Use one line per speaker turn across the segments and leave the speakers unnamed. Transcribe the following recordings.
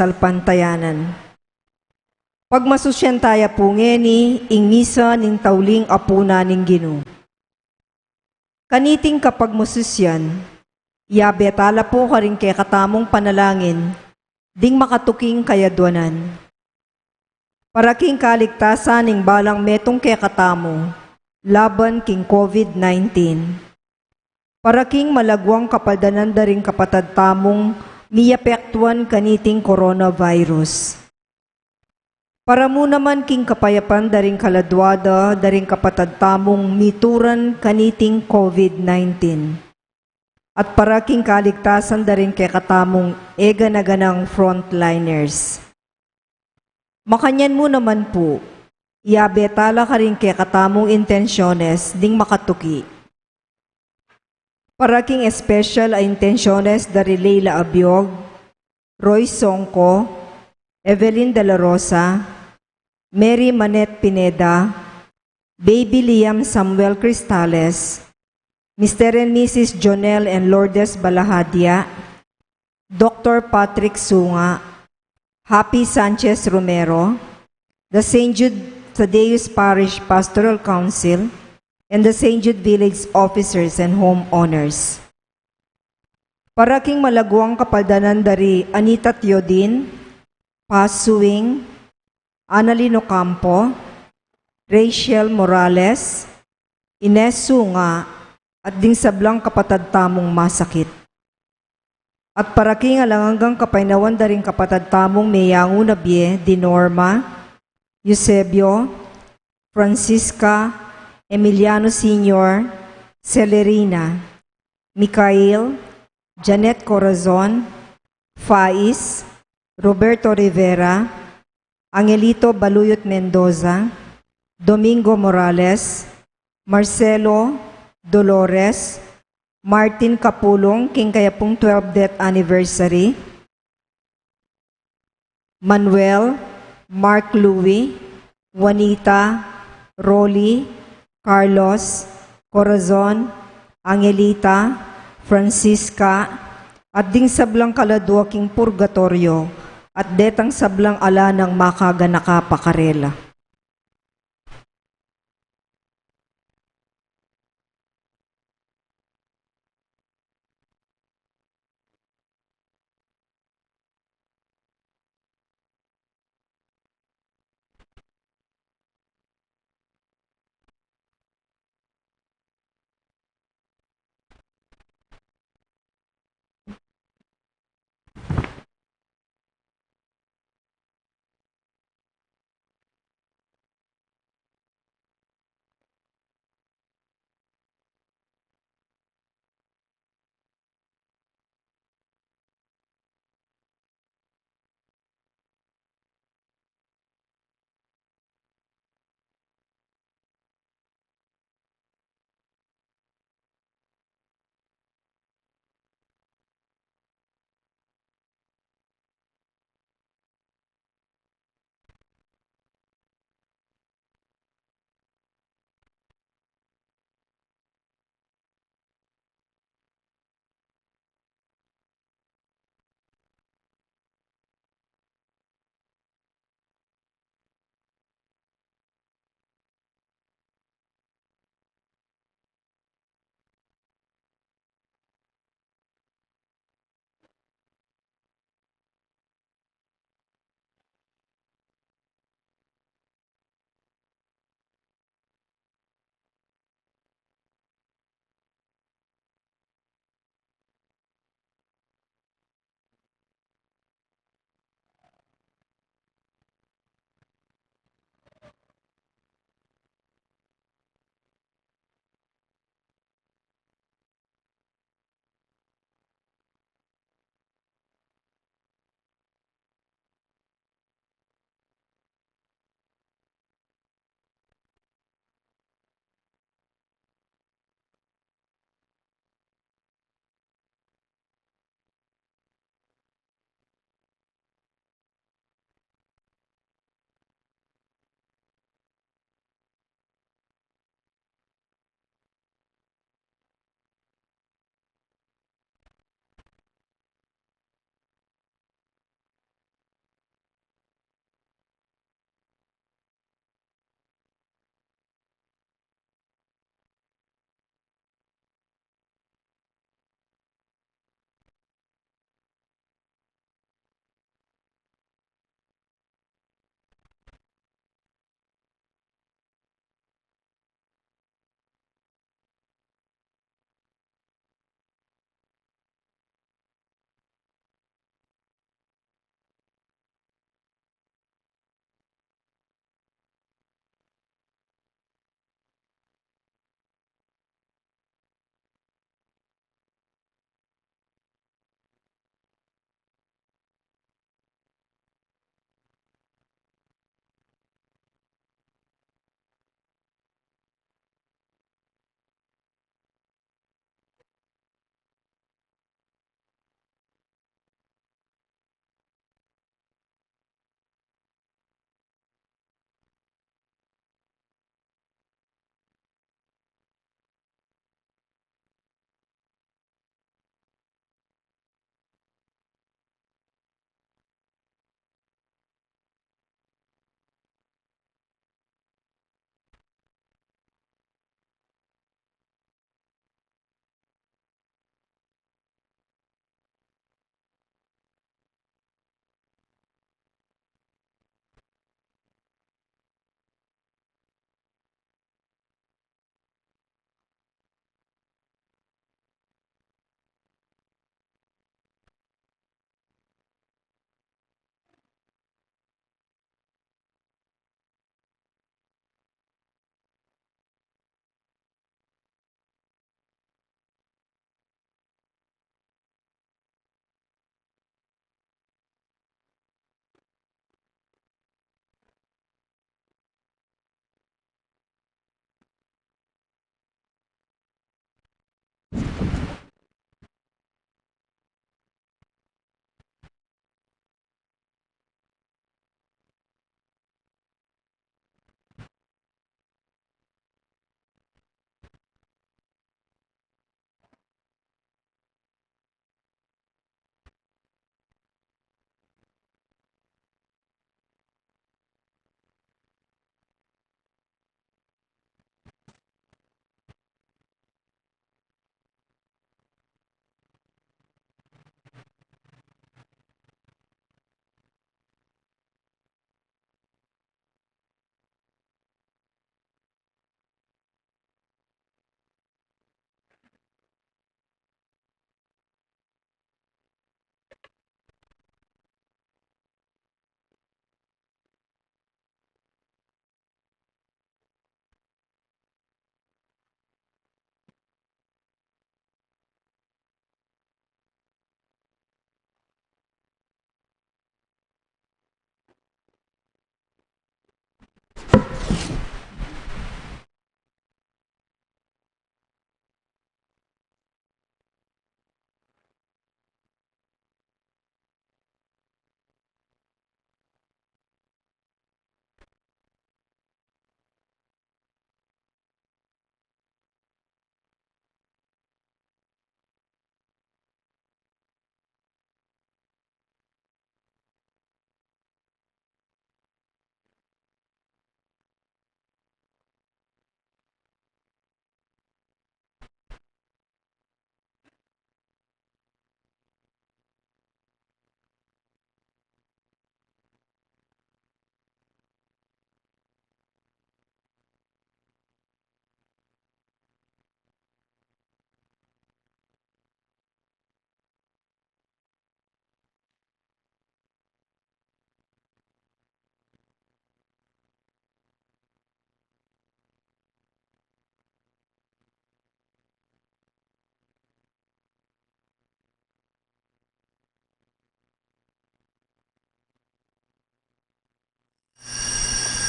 salpantayanan. Pagmasusyantaya po ngeni, ing misa ning tauling apuna ning Ginoo. Kaniting kapag masusyan, yabetala po ka rin kay katamong panalangin, ding makatuking kayadwanan. Para king kaligtasan ning balang metong kay katamo, laban king COVID-19. Para king malagwang kapaldanan da ring kapatad tamong miyapektuan kaniting coronavirus. Para mo naman king kapayapan daring kaladwada, daring kapatad tamong mituran kaniting COVID-19. At para king kaligtasan daring kay katamong ega na ganang frontliners. Makanyan mo naman po, iabetala ka rin kay katamong intensyones ding makatuki. Para king special a intensyones dari Leila Abiog, Roy Songko, Evelyn De La Rosa, Mary Manette Pineda, Baby Liam Samuel Cristales, Mr. and Mrs. Jonel and Lourdes Balahadia, Dr. Patrick Sunga, Happy Sanchez Romero, the St. Jude Thaddeus Parish Pastoral Council, and the St. Jude Village officers and homeowners. Para king malagwang kapaldanan dari Anita Teodin, Paz Suing, Annalyn Ocampo, Rachel Morales, Ines Sunga, at ding sablang kapatad tamong masakit. At para king alanganggang kapainawan daring kapatad tamong Meyango Nabie, Di Norma, Eusebio, Francisca, Emiliano Sr., Celerina, Mikhail, Janet Corazon, Faiz, Roberto Rivera, Angelito Baluyot Mendoza, Domingo Morales, Marcelo Dolores, Martin Capulong, king kayapong 12th death anniversary, Manuel, Mark Louie, Juanita, Rolly, Carlos, Corazon, Angelita, Francisca, at ding sablang kaladwa king purgatorio, at detang sablang ala ng makaganaka pakarela.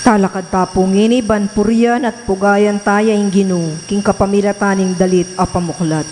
Talakad tapong iniban purian at pugayan taya inginu, king kapamilataning dalit a pamuklat.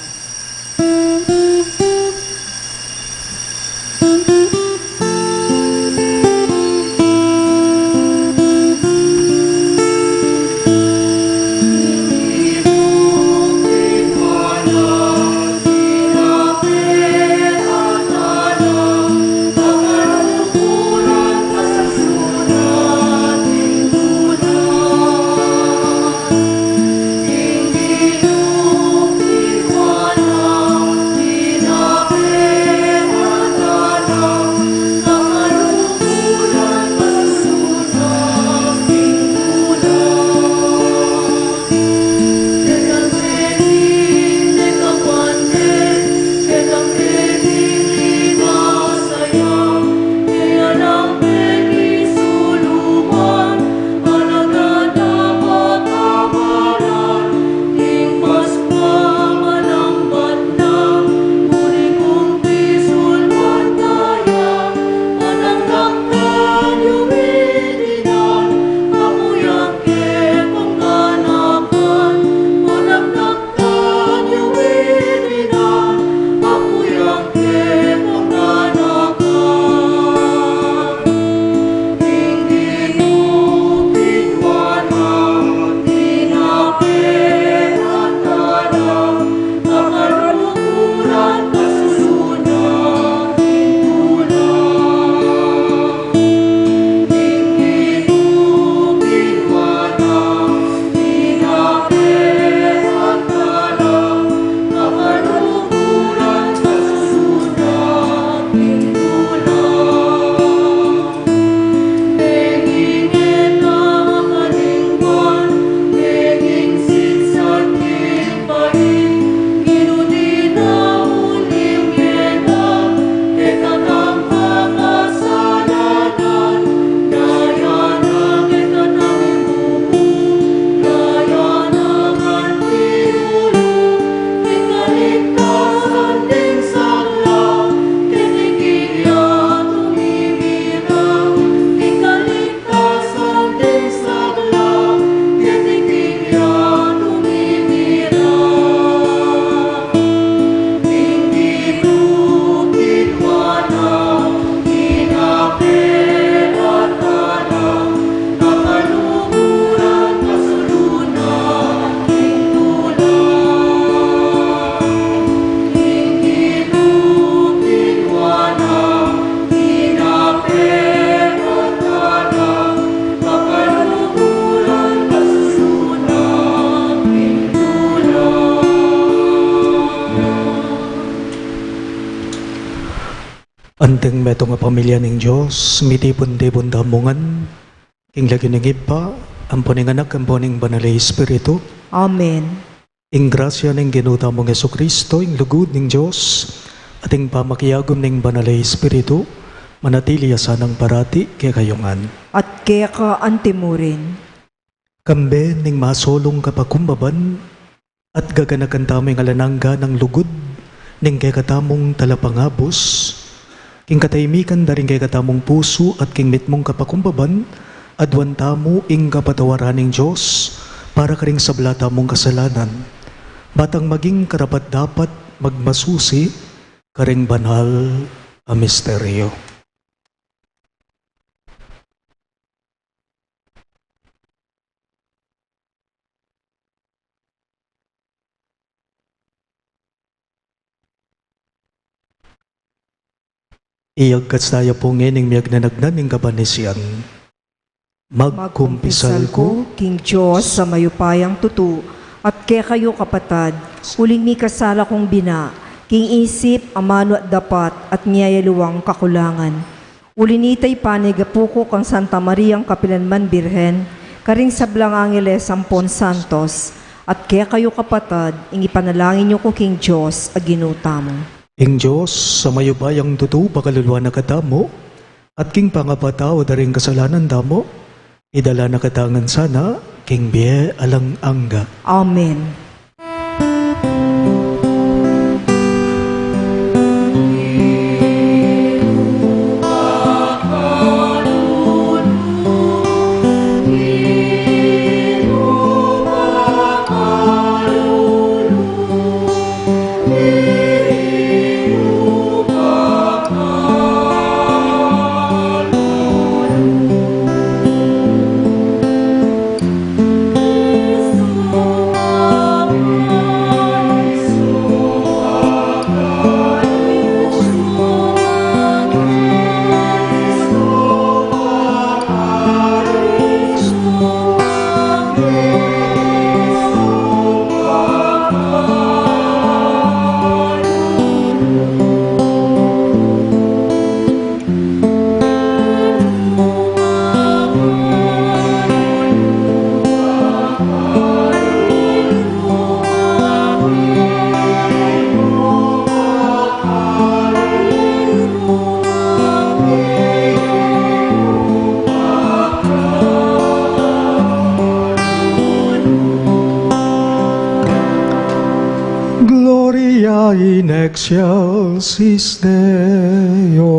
Anteng meto nga pamilya ng Diyos, mitipon-tipon damungan, king lagi ng ipa, amponing anak, amponing banalay Espiritu.
Amen.
Ing grasya ng ginuta mong Yesu Kristo, ing lugod ng Diyos, at ing pamakiyagom ng banalay Espiritu, manatili asanang parati kaya kayongan.
At kaya ka antimurin.
Kambe ning masolong kapakumbaban, at gaganakan tamay nga lanangga ng lugod, ning kaya katamong talapangabos, king kataymikan daring kay katamong puso at king mitmong kapakumbaban, adwan tamo ing kapatawaran ng Diyos, para karing sablata mong kasalanan. Batang maging karapat dapat magmasusi, karing banal a misteryo. Iyagkat tayo po ngayon miyag na nagnaning kapanisiyan. Magkumpisal ko,
King Diyos sa mayupayang tutu, at kaya kayo kapatad, uling mi kasala kong bina, king isip, amano at dapat, at niyayaluwang kakulangan. Ulinitay panigapuko kang Santa Mariang Kapilanman Birhen, karing sablang Angeles Sampon Santos, at kaya kayo kapatad, ingipanalangin niyo ko King Diyos, aginuta mo.
ing Diyos sa mayupayang tutu pakaluluwa na katamo, at king pangapatao daring kasalanan damo, idala na katangan sana, king biye alang angga.
Amen.
in excelsis Deo.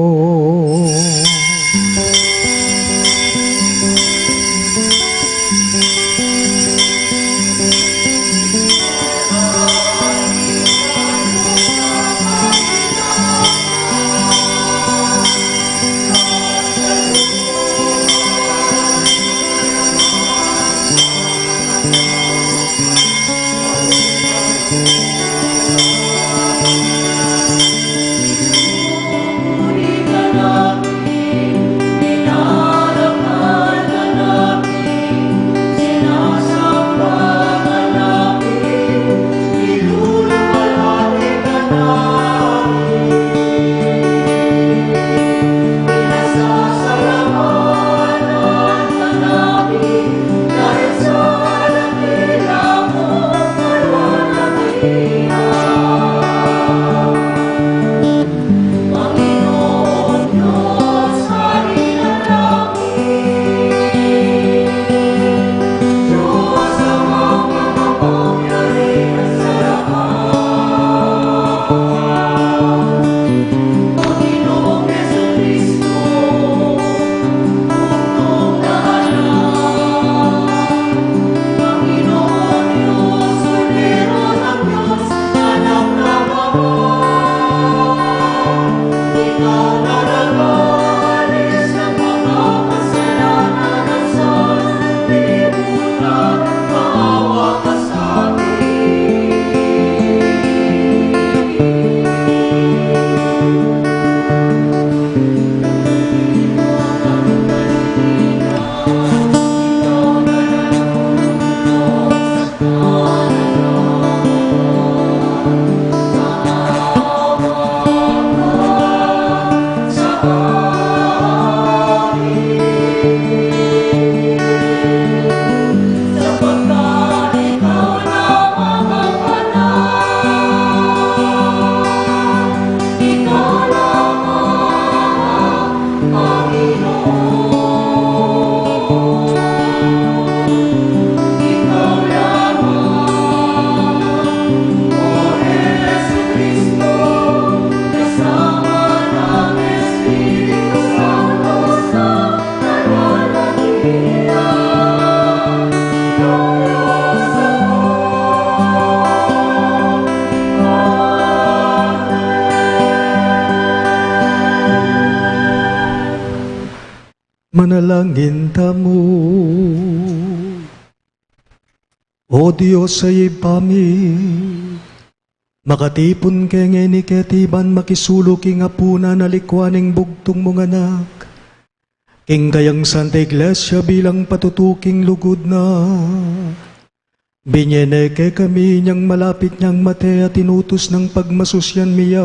Manalangin tamo. O Diyos ay ipami, makatipon keng ni ketiban makisulo king apuna nalikwaning bugtong mong anak. King kayang Santa Iglesia bilang patutuking lugod na. Binyene kami niyang malapit niyang mate at inutos ng pagmasusyan miya.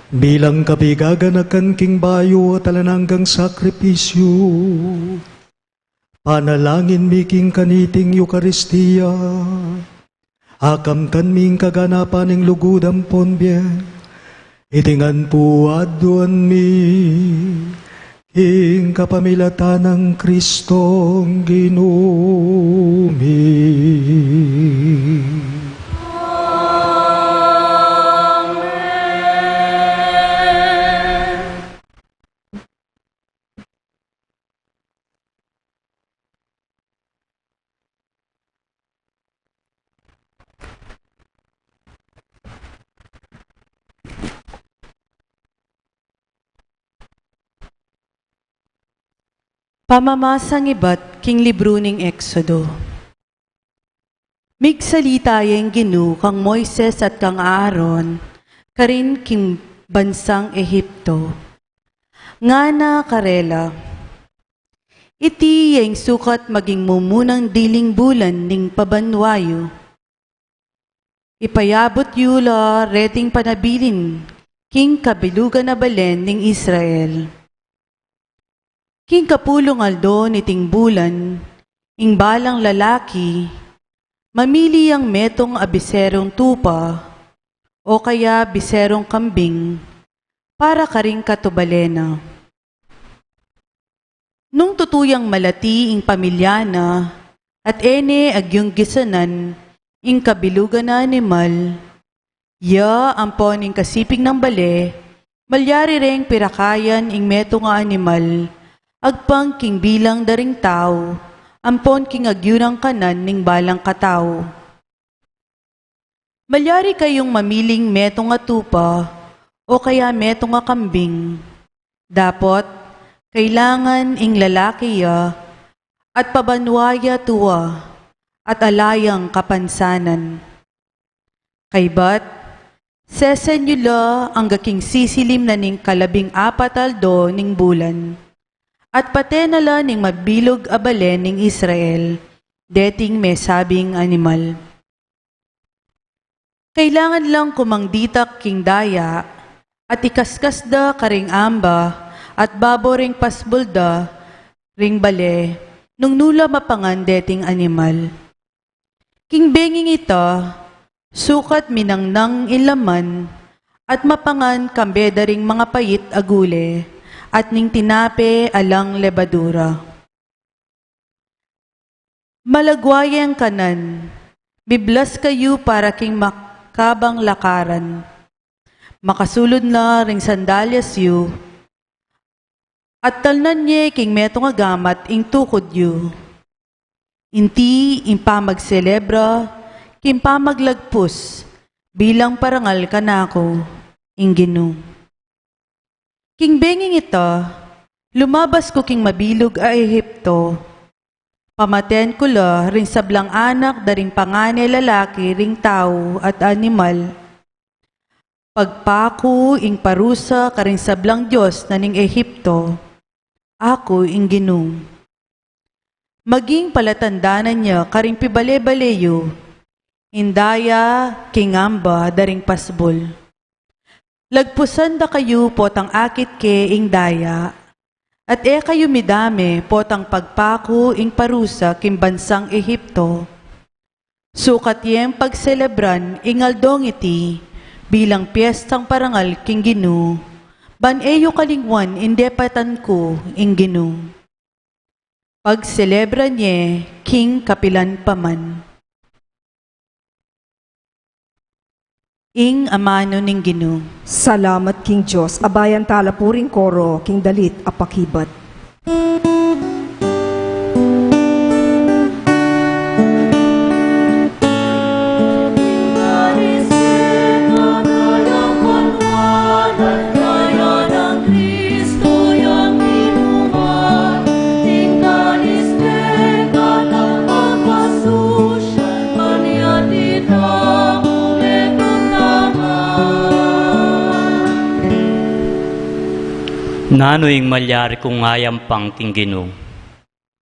Bilang kabigaganakan king bayo at alananggang sakripisyo, panalangin mi king kaniting Eucharistia, akamtan ming kaganapan ng lugudang ponbyen, itingan puadwan mi, king kapamilatan ng Kristong ginumi.
Pamamasang iba't king libro ning Exodo. Migsalita yung ginu kang Moises at kang Aaron, karin king bansang Ehipto. Nga na karela, iti yung sukat maging mumunang diling bulan ning pabanwayo. Ipayabot yula reting panabilin, king kabilugan na balen ning Israel. King kapulong aldo niting bulan, ing balang lalaki, mamili ang metong abiserong tupa, o kaya biserong kambing, para karing katubalena. Nung tutuyang malati ing pamilyana, at ene agyong gisanan, ing kabilugan na animal, Ya ampon ing kasiping ng bale, malyari reng pirakayan ing meto nga animal, agpang king bilang daring tao, ampon king agyunang kanan ning balang katao. Malyari kayong mamiling meto nga tupa, o kaya meto nga kambing. Dapot, kailangan ing lalaki ya, at pabanwaya tuwa, at alayang kapansanan. Kaybat, sesen yula ang gaking sisilim na ning kalabing apataldo ning bulan, at patenala ning mabilog abalen ning Israel, deting may sabing animal. Kailangan lang kumangditak king daya, at ikaskasda karing amba, at babo ring pasbulda, ring bale, nung nula mapangan deting animal. King benging ita, sukat minangnang ilaman, at mapangan kambeda ring mga payit agule, at ning tinape alang lebadura. Malagwayang kanan, biblas kayo para king makabang lakaran. Makasulod na ring sandalyas yu, at talnan niya king meto nga gamat ing tukod yu. Inti impa magselebra, kimpa maglagpus, bilang parangal kanako, ing Ginoo. King benging ita, lumabas ko king mabilog a Ehipto, pamaten ko la ring sablang anak daring pangane lalaki ring tao at animal. Pagpaku ing parusa karing sablang Diyos na ning Ehipto, ako ing Ginoo. Maging palatandanan niya karing pibale-baleyo, indaya kingamba daring pasbol. Lagpusan da kayo potang akit ke ing daya, at kayo midame potang pagpaku ing parusa kimbansang Ehipto. Sukat yem pagselebran ing aldong iti, bilang piyestang parangal king Ginoo, ban-eyo kalingwan indepatan ko ing Ginoo. Pagselebra niya, king kapilan paman. Ing amano ning Ginoo.
Salamat King Diyos, abayan tala puring koro, King Dalit apakibat.
Nanoing malyari kong ngayam pang king Ginoo.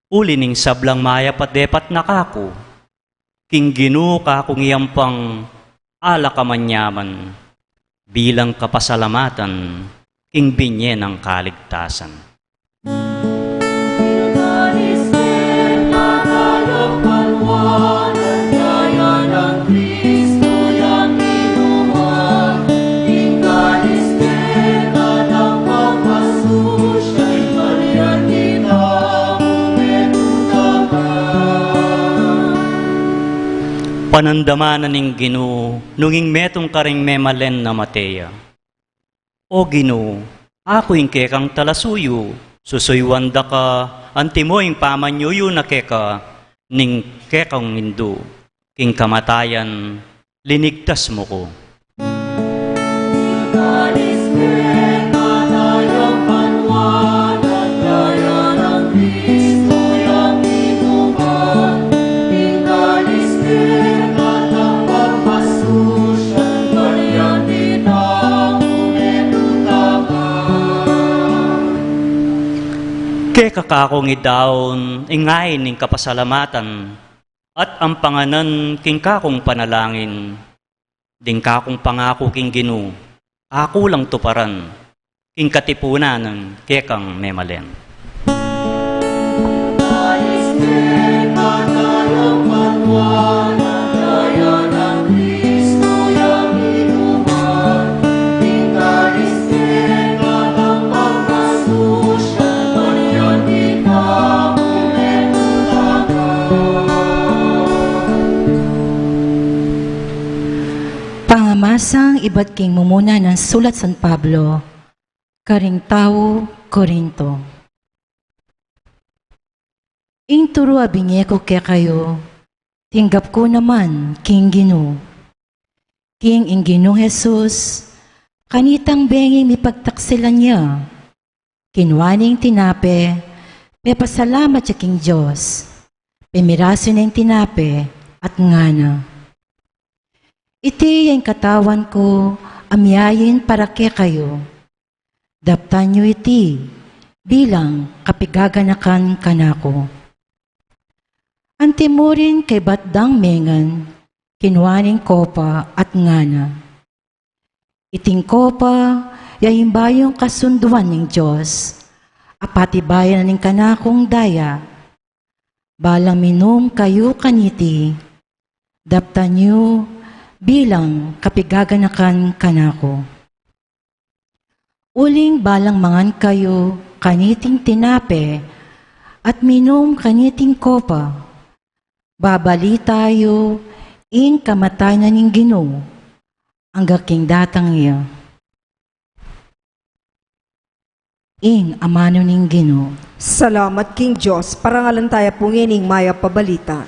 Uli ning sablang maya padepat nakako. King Ginoo kakong iyam pang ala kamanyaman. Bilang kapasalamatan, king binye ng kaligtasan. Panandamanan ning Ginoo, nunging metong karing memalen na Mateya. O Ginoo, ako ing kekang talasuyo, susuywanda ka, antimo ing pamanyuyo na keka, ning kekang indo, king kamatayan, linigtas mo ko. Kakakong idaon, ingay ning kapasalamatan, at ang panganan king kakong panalangin, ding kakong pangako king Ginoo, ako lang tuparan, king katipunan ng kekang memalen.
Pangamasang ibat king mumuna ng sulat San Pablo, karing tao, Korinto. Ing turo abinye ko kaya kayo, tinggap ko naman king Gino. King ing Gino Jesus, kanitang benging mipagtaksilan niya. Kinwaning tinape, pasalamat siya king Diyos. Pemiraso na yung tinape at ngana. Iti yung katawan ko, amyayin para kaya kayo. Daptan nyo iti, bilang kapigaganakan kanako. Antimurin kay batdang mengan, kinwaning kopa at ngana. Iting kopa, yayin bayong kasunduan ng Diyos, apatibayan ng kanakong daya. Balang minom kayo kaniti, daptan nyo, bilang kapigaganakan kanako. Uling balang mangan kayo kaniting tinape at minom kaniting kopa. Babali tayo ing kamatayan ng Ginoo ang gaking datang iya. Ing amano ning Ginoo.
Salamat King Diyos, parangalan tayo pungining maya pabalita.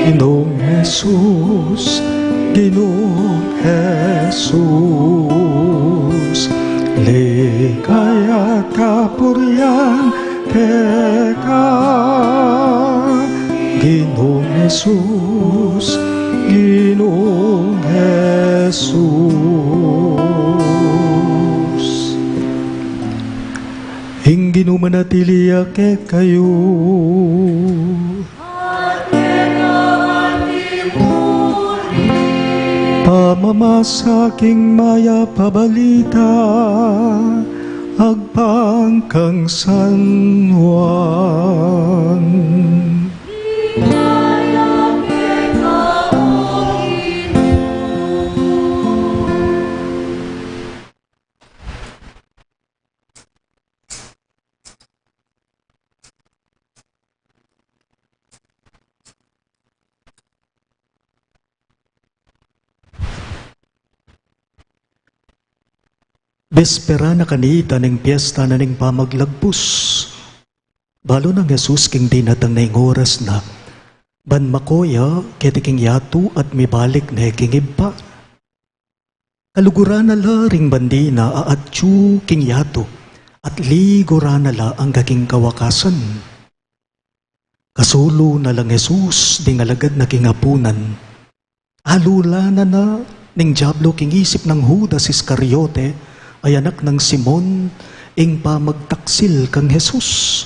Ginoong Jesus, Ginoong Jesus, ligaya kapurian teka. Ginoong Jesus, Ginoong Jesus. Hinggin manatili ke kayo. Pamamasaking maya pabalita, agpangkang sanwan. Bespera na kanita ng piyesta na ning pamaglagpus. Balo ng Jesus king dinatang na oras na. Ban makoya ketiking yato at mibalik na king iba. Kaluguran na la ring bandina aatsu king yato at liguran na la ang gaking kawakasan. Kasulo na lang Jesus ding alagad na kingapunan. Alula na ning Diablo king isip ng Judas Iscariote ay anak ng Simon, ing pamagtaksil kang Jesus.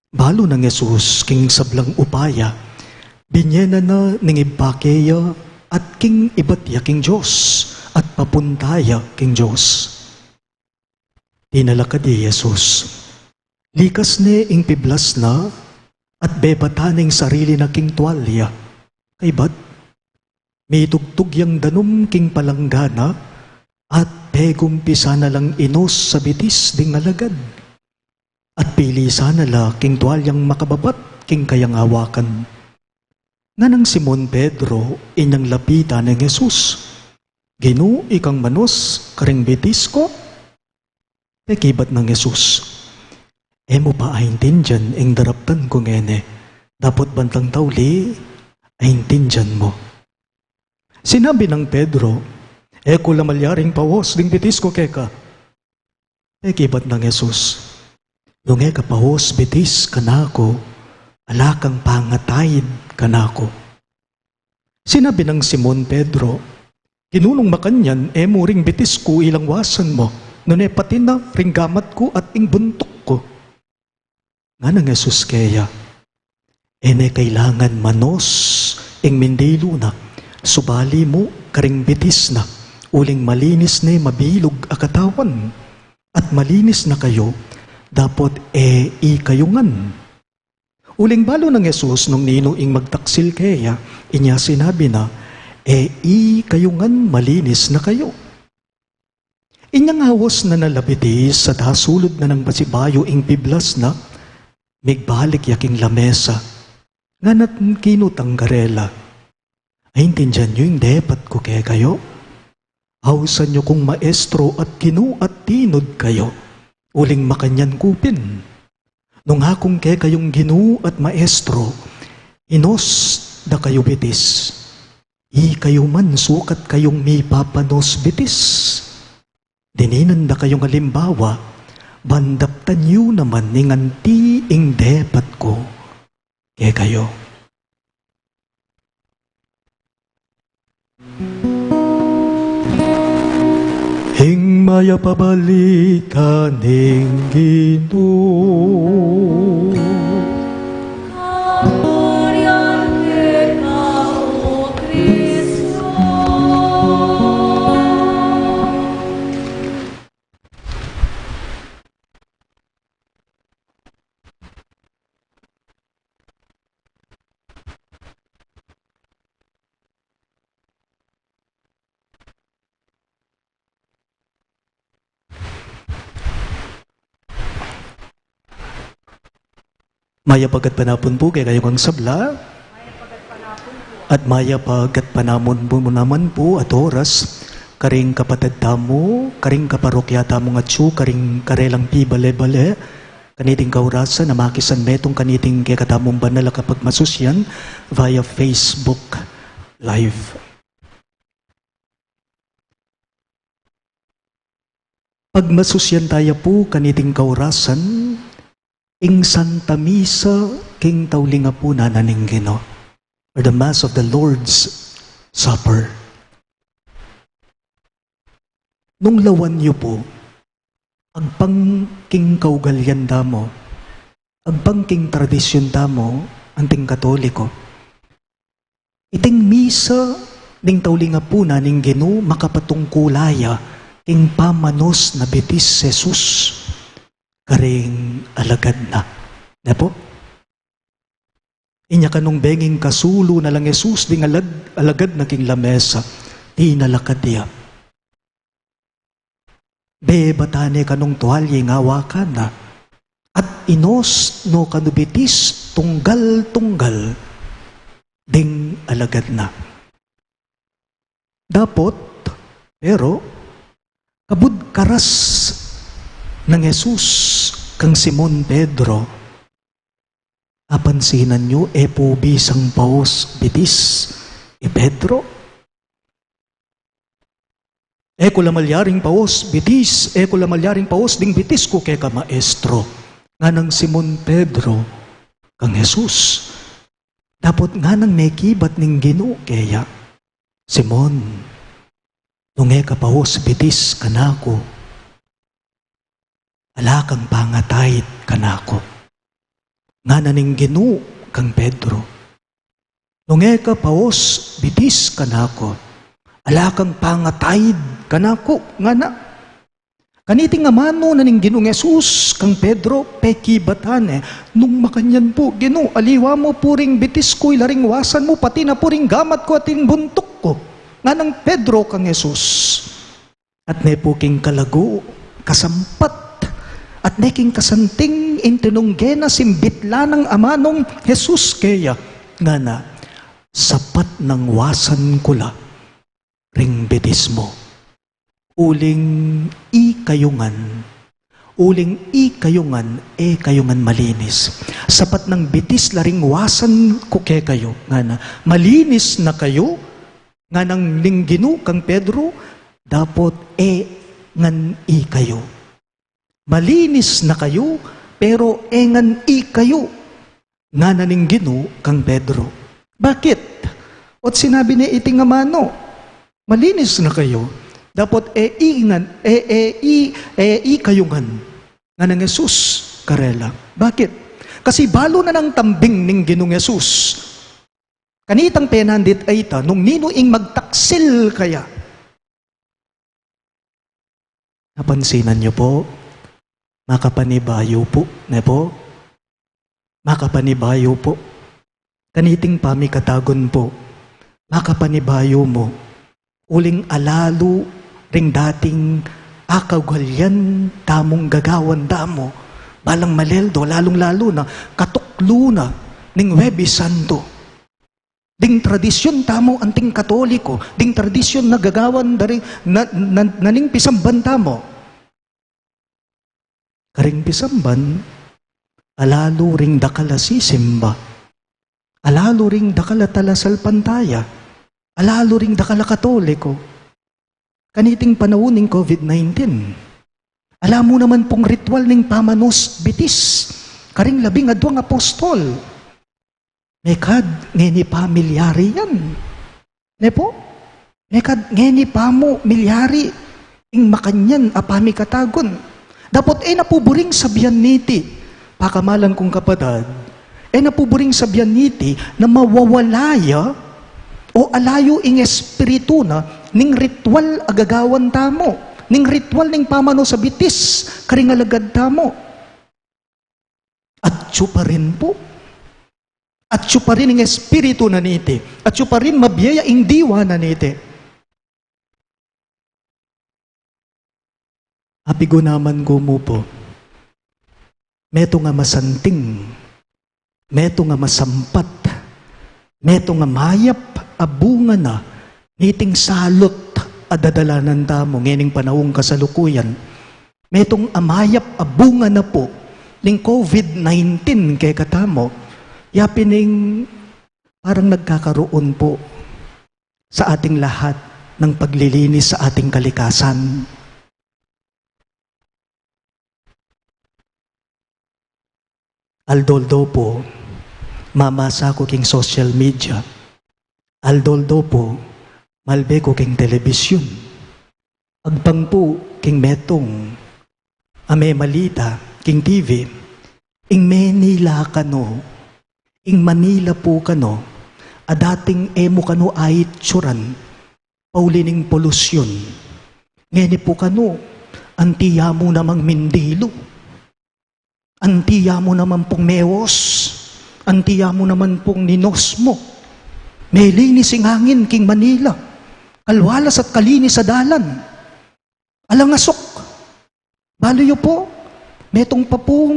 Balo ng Jesus, king sablang upaya, binyena na ning ibakeya at king ibatya king Diyos, at papuntaya king Diyos. Tinalakad ni Jesus. Likas ne ing piblas na at bebataning sarili na king tuwalya. Kay bat, may tugtog yang danum king palanggana at pegumpisa na lang inos sa bitis ding alagad. At pili sana la king tuwalyang makababat king kayang awakan. Nga ng Simon Pedro inyang lapita ng Jesus. Ginu ikang manos karing bitis ko. Pekibat ng Jesus. Emo pa aintindyan ing daraptan ko ngene. Dapat bantang tawli, aintindyan mo. Sinabi ng Pedro, eko lamalyaring pawos ding bitis ko keka. Pekibat ng Jesus. Nung eka pawos bitis kanako, alakang pangatayid kanako. Sinabi ng Simon Pedro, kinunong makanyan, emo ring bitis ko ilang wasan mo, nune pati na ring gamat ko at ing buntok ko. Nga ng Jesus kaya, ene kailangan manos ing mindilo na, subali mo karing bitis na, uling malinis na mabilog akatawan, at malinis na kayo, dapat ikayungan. Uling balo ng Jesus nung nino ing magtaksil kaya, inya sinabi na, ikayungan malinis na kayo. Inyang hawas na nalabitis sa dasulod na ng basibayo ing piblas na, migbalik yaking lamesa, nga natin kinutang garela. Ay intindihan nyo yung depat ko kaya kayo. Hawsan nyo kung maestro at kinu at tinod kayo, uling makanyan kupin. Nung akong kaya kayong ginu at maestro, inos da kayo bitis. Kayo man sukat kayong may papanos bitis. Dininan da kayong halimbawa, bandaptan yu naman ninganti ing depat ko. Kaya kayo. Hing maya pabalita ning Ginoo. Maya pagat panapon po kay kayo kang sabla. At maya pagat panamon po naman po at oras. Karing kapatid tamo, karing kaparokya tamo nga tsu, karing karelang pi bale-bale. Kaniting kaurasan na makisan metong kaniting kay katamong banala kapag masusyan via Facebook Live. Pag masusyan tayo po kaniting kaurasan, ing Santa Misa, king taulinga po na naning Ginoo, or the Mass of the Lord's Supper. Nung lawan niyo po, ang pangking kaugalyan damo, ang pangking tradisyon damo, ang ting Katoliko, iting misa, ning taulinga po na ning Ginoo, makapatungkulaya, king pamanos na bitis Jesus, karing alagad na. Po? Inya kanong benging kasulo na lang Jesus ding alagad na king lamesa, di nalakad diya. Bebatane kanong tuwalye ngawa ka na, at inos no kanubitis tunggal-tunggal ding alagad na. Dapot, pero, kabud karas ng Jesus kang Simon Pedro, apansinan nyo, po bisang paos bitis, Pedro. Ko lamalyaring paos bitis, ko lamalyaring paos ding bitis ko kay ka maestro. Nga ng Simon Pedro kang Jesus. Dapat nga nang mekibat ning Ginoo kaya, Simon, nung ka paos bitis kanako, ala kang pangatayit kanako. Nga naning Ginoo kang Pedro. Nung ka paos bitis kanako, ala kang pangatayid kanako. Nga na. Kaniting amano na ning Ginoong Yesus kang Pedro peki batane nung makanyan po Ginoo aliwa mo puring bitis ko ilaring wasan mo pati na puring gamat ko ating buntok ko nga ng Pedro kang Yesus at ne po king kalago kasampat at ne king kasanting intinunggena simbitla ng amanong Jesus kaya nga na sapat ng wasan kula ring bitis mo uling kayungan kayungan malinis. Sapat ng bitis laring wasan ko ke kayo. Nga na, malinis na kayo, nga nang linggino kang Pedro, dapat ngan kayo. Malinis na kayo, pero ngan kayo, nga naninggino kang Pedro. Bakit? At sinabi ni iting amano, malinis na kayo, dapat kayungan nga ng Jesus karela. Bakit? Kasi balo na ng tambing ning Ginoong Yesus. Kanitang penandit ay ita, nung ninuing magtaksil kaya. Napansinan niyo po, makapanibayo po, ne po? Makapanibayo po. Kaniting pamikatagon po, makapanibayo mo, uling alalo, ring dating akawgalyan tamong gagawan damo balang maleldo lalong-lalo na katuklo na ning Huwebes Santo ding tradisyon tamo anting Katoliko ding tradisyon na gagawan dari naning pisamban tamo karing pisamban alalo ring dakala sisimba alalo ring dakala talasal pantaya alalo ring dakala Katoliko. Kaniting panahon ng COVID-19. Alam mo naman pong ritual ng pamanos bitis. Karing labing adwang apostol. Mekad ngeni pamilyari yan. Ne po? Mekad ngeni pamo milyari. Ing makanyan apami katagon. Dapat napuburing sabihan niti. Pakamalan kong kapatid. Napuburing sabihan niti na mawawalaya o alayo ing espiritu na ning ritual agagawan tamo, ning ritual ning pamano sa bitis, karing alagad tamo. At siya pa rin po. At siya pa rin ing espiritu na niti. At siya pa rin mabiyaya ing diwa na niti. Apigo naman ko mo po, meto nga masanting, meto nga masampat, meto nga mayap, abunga na, niting salot adadalanan tamo, ngening panahong kasalukuyan. Metong amayap abunga na po, ning COVID-19 kay katamo, yapining parang nagkakaroon po sa ating lahat ng paglilinis sa ating kalikasan. Aldoldo po, mamasa ko king social media. Aldoldo po, malbe ko king telebisyon. Agpang po king metong, ame malita, king TV, ing Manila kano, ing Manila po kano, adating emo kano ay tsuran, paulining polusyon. Ngeni po kano, antiya mo namang Mindilo, antiya mo naman pong Mewos, antiya mo naman pong Ninos mo. May linis ing hangin king Manila. Kalwalas at kalinis sa dalan. Alangasok. Baloyo po. Metong pa pong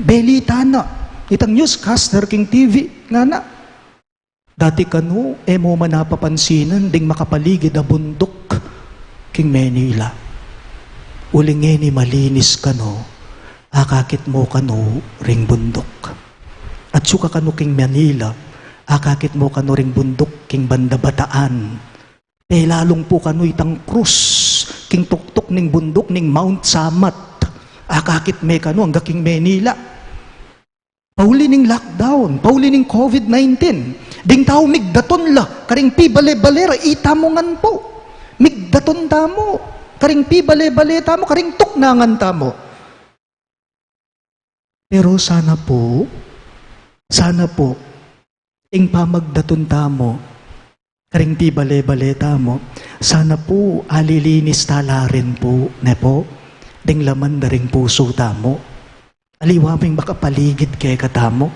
belitana. Itang newscaster king TV. Nga na. Dati kano, mo manapapansinan ding makapaligid na bundok king Manila. Uling ni malinis kano, akakit mo kano ring bundok. At suka kano king Manila, akakit mo kano ring bundok king Banda Bataan. Lalong po kano itang krus, king tuktok ning bundok ning Mount Samat. Akakit me kano hangga king Manila. Pauli ning lockdown, pauli ning COVID-19. Ding tao migdaton la, karing pi bale-balera, itamongan po. Migdaton tamo, karing pi bale-bale tamo, karing tuknangan tamo. Pero sana po, ing pamagdaton tamo, karing pi bale-bale tamo, sana po alilinis tala rin po, ne po. ding laman da ring puso tamo. Aliwaming makapaligid kay katamo.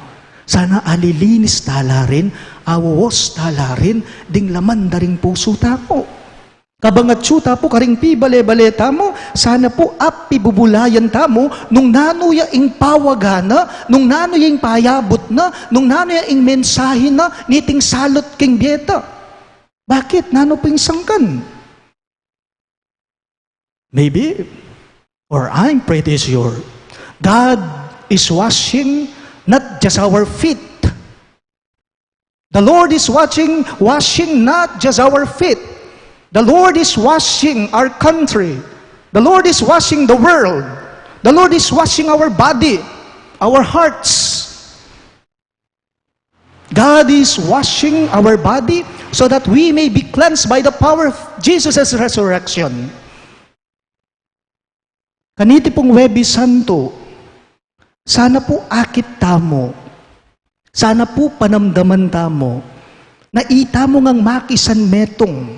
Sana alilinis tala rin, awos tala rin, ding laman da ring puso tamo. Kabangat siya tapo karing pibale-bale tamo, sana po api bubulayan tamo, nung nanuya ing pawagana, nung nanuya ing payabot na, nung nanuya ing mensahe na, niting salot king bieta. Bakit? Nano po yung sangkan? Maybe, or I'm pretty sure, God is washing not just our feet. The Lord is washing not just our feet. The Lord is washing our country. The Lord is washing the world. The Lord is washing our body, our hearts. God is washing our body so that we may be cleansed by the power of Jesus' resurrection. Kaniti pong Webis Santo, sana po akit tamo, sana po panamdaman tamo, na ita mo ngang makisan metong,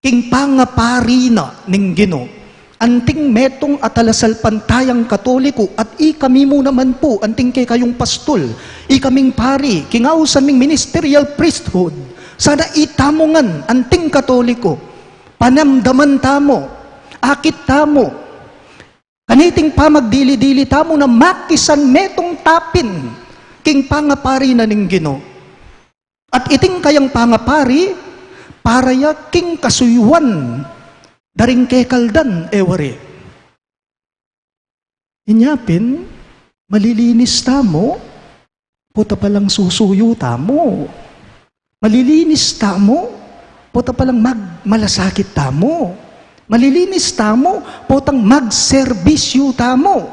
king pangapari na ning Ginoo. Anting metong atalasal pantayang Katoliko at ikami mo naman po, anting kay kayong pastol, ikaming pari, kingaw sa ming ministerial priesthood, sana itamongan, anting Katoliko, panamdaman tamo, akit tamo, kaniting pamagdili-dili tamo na makisan metong tapin, king pangapari na ning Ginoo. At iting kayang pangapari, para ya king kasuyuan daring kekaldan ewari. Inyapin, malilinis tamo, puta palang susuyo tamo. Malilinis tamo, puta palang malasakit tamo. Malilinis tamo, putang magserbisyo tamo.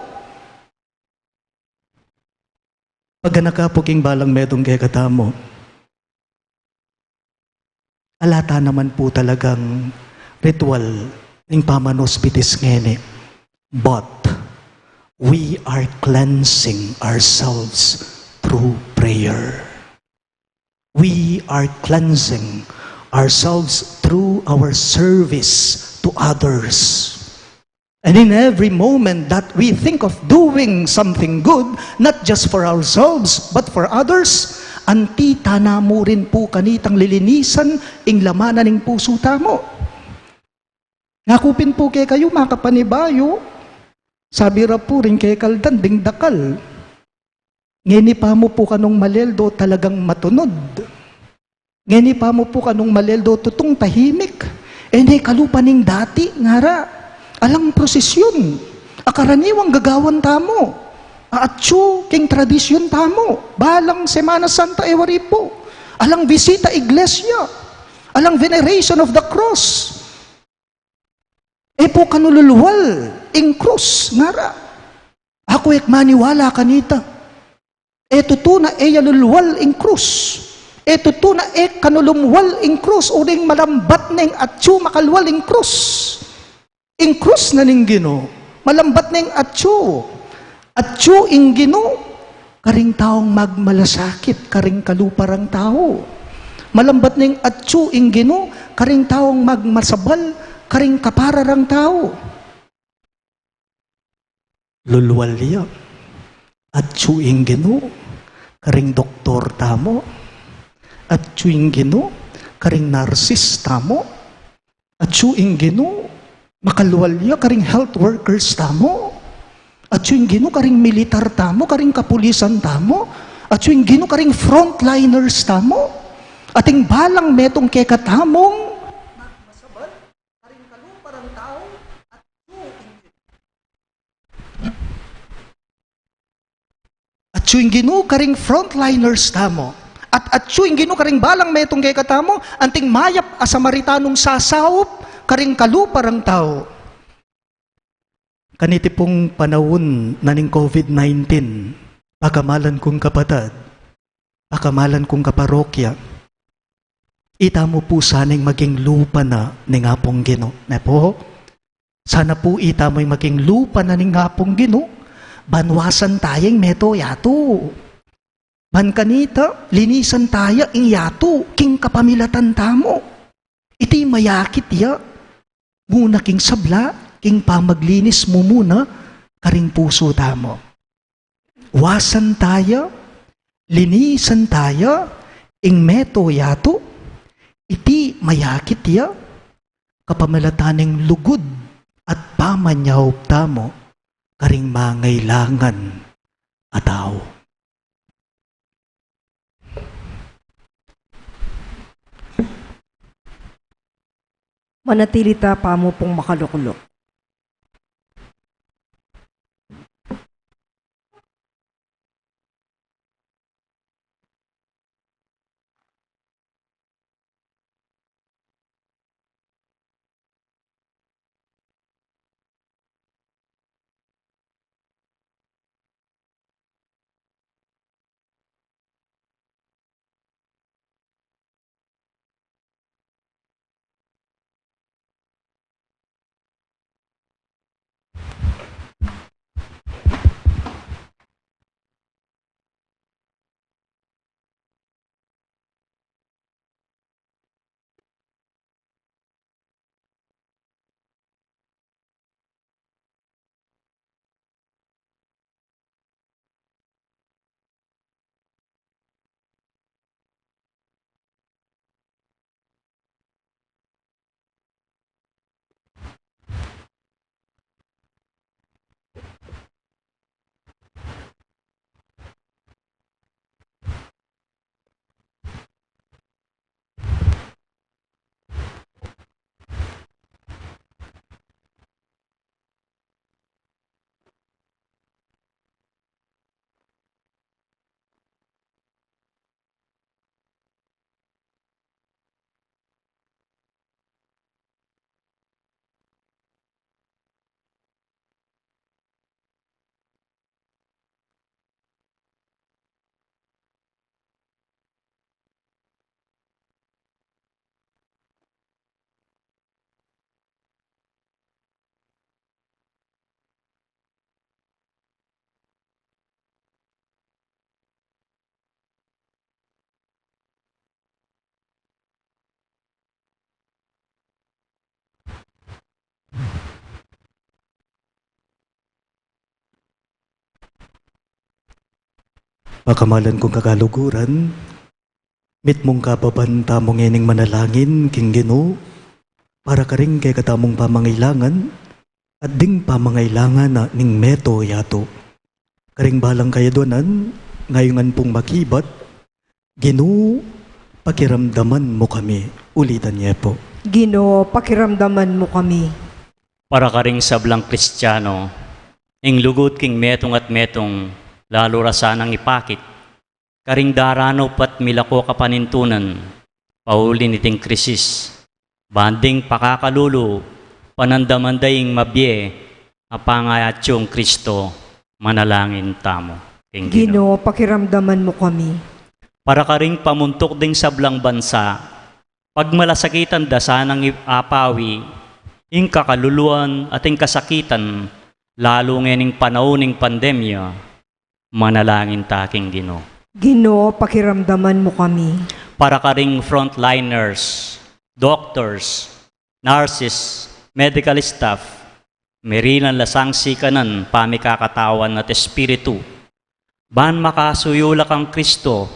Pag nakapuking balang medong kekatamo, alata naman po talagang ritual ng pamanospitis ngene. But we are cleansing ourselves through prayer. We are cleansing ourselves through our service to others. And in every moment that we think of doing something good, not just for ourselves, but for others, anti tanamo rin po kanitang lilinisan ing lamanan ng puso tamo. Ngakupin po kay kayo makapanibayo, sabi ra po rin kay kaldan ding dakal. Ngeni pa mo po kanong maleldo talagang matunod. Ngeni pa mo po kanong maleldo tutong tahimik. Ene kalupaning dati ngara, alang prosesyon, akaraniwang gagawan tamo. Atsu, king tradisyon tamo, balang Semana Santa ewari po, alang bisita iglesia, alang veneration of the cross. E po kanululuwal, ing cross, ngara. Ako ek maniwala kanita. E tutuna e yaluluwal ing cross. E tutuna e kanulumwal ing cross, o ring malambat na ing atsu makalwal ing cross. Ing cross na ning Ginoo, malambat na ing atsu. At ing Ginoo, karing taong magmalasakit, karing kaluparang tao. Malambat ning at ing Ginoo, karing taong magmasabal, karing kapararang tao. Lulwalya, at ing Ginoo, karing doktor tamo. At ing Ginoo, karing narsis tamo. At ing Ginoo, makalwalya, karing health workers tamo. At yung Ginoo karing militar tamo, karing kapulisan tamo, at yung Ginoo karing frontliners tamo, ating balang metong kekatamong masabal, karing kaluparang tao, at yung Ginoo karing frontliners tamo, at yung Ginoo karing balang metong kekatamo, anting mayap asamaриtanong sasawop, karing kaluparang tao. Kaniti pong panahon na ning COVID-19, pakamalan kong kapatid, pakamalan kong kaparokya, ita mo po sanang maging lupa na ning apong Ginoo. Na po, sana po ita mo'y maging lupa na ning apong Ginoo, banwasan tayong meto yato. Ban kanita, linisan taya ing yato, king kapamilatan tamo. Iti mayakit ya, muna king sabla, king pamaglinis mo muna, karing puso tamo. Wasan tayo, linisan tayo, ing meto yato, iti mayakit ya, kapamalataning lugod at pamanyaw tamo, karing mangailangan ataw.
Manatili ta pa mo pong makaluklok.
Pakamalan kong kakaluguran, mit mong kababanta mong ining manalangin, king Ginoo, para karing kay katamong pamangailangan, at ding pamangailangan na ning meto yato. Karing balang kayaduanan, ngayongan pong makibat, Ginoo, pakiramdaman mo kami. Ulitan niya po.
Ginoo, pakiramdaman mo kami.
Para karing sablang Kristiyano, ing lugod king metong at metong, lalo rasanang ipakit, karing darano pat milako kapanintunan, paulin iting krisis, banding pakakalulo, panandamandaying mabye, apangayatyong Kristo, manalangin tamo. King
Ginoo, pakiramdaman mo kami.
Para karing pamuntok ding sablang bansa, pagmalasakitan dasanang apawi, ing kakaluluan at ing kasakitan, lalo ngening panauning pandemya, manalangin taking Ginoo.
Ginoo, pakiramdaman mo kami.
Para karing frontliners, doctors, nurses, medical staff, merinan lasang sikanan, pamikakatawan at espiritu, ban makasuyula kang Kristo,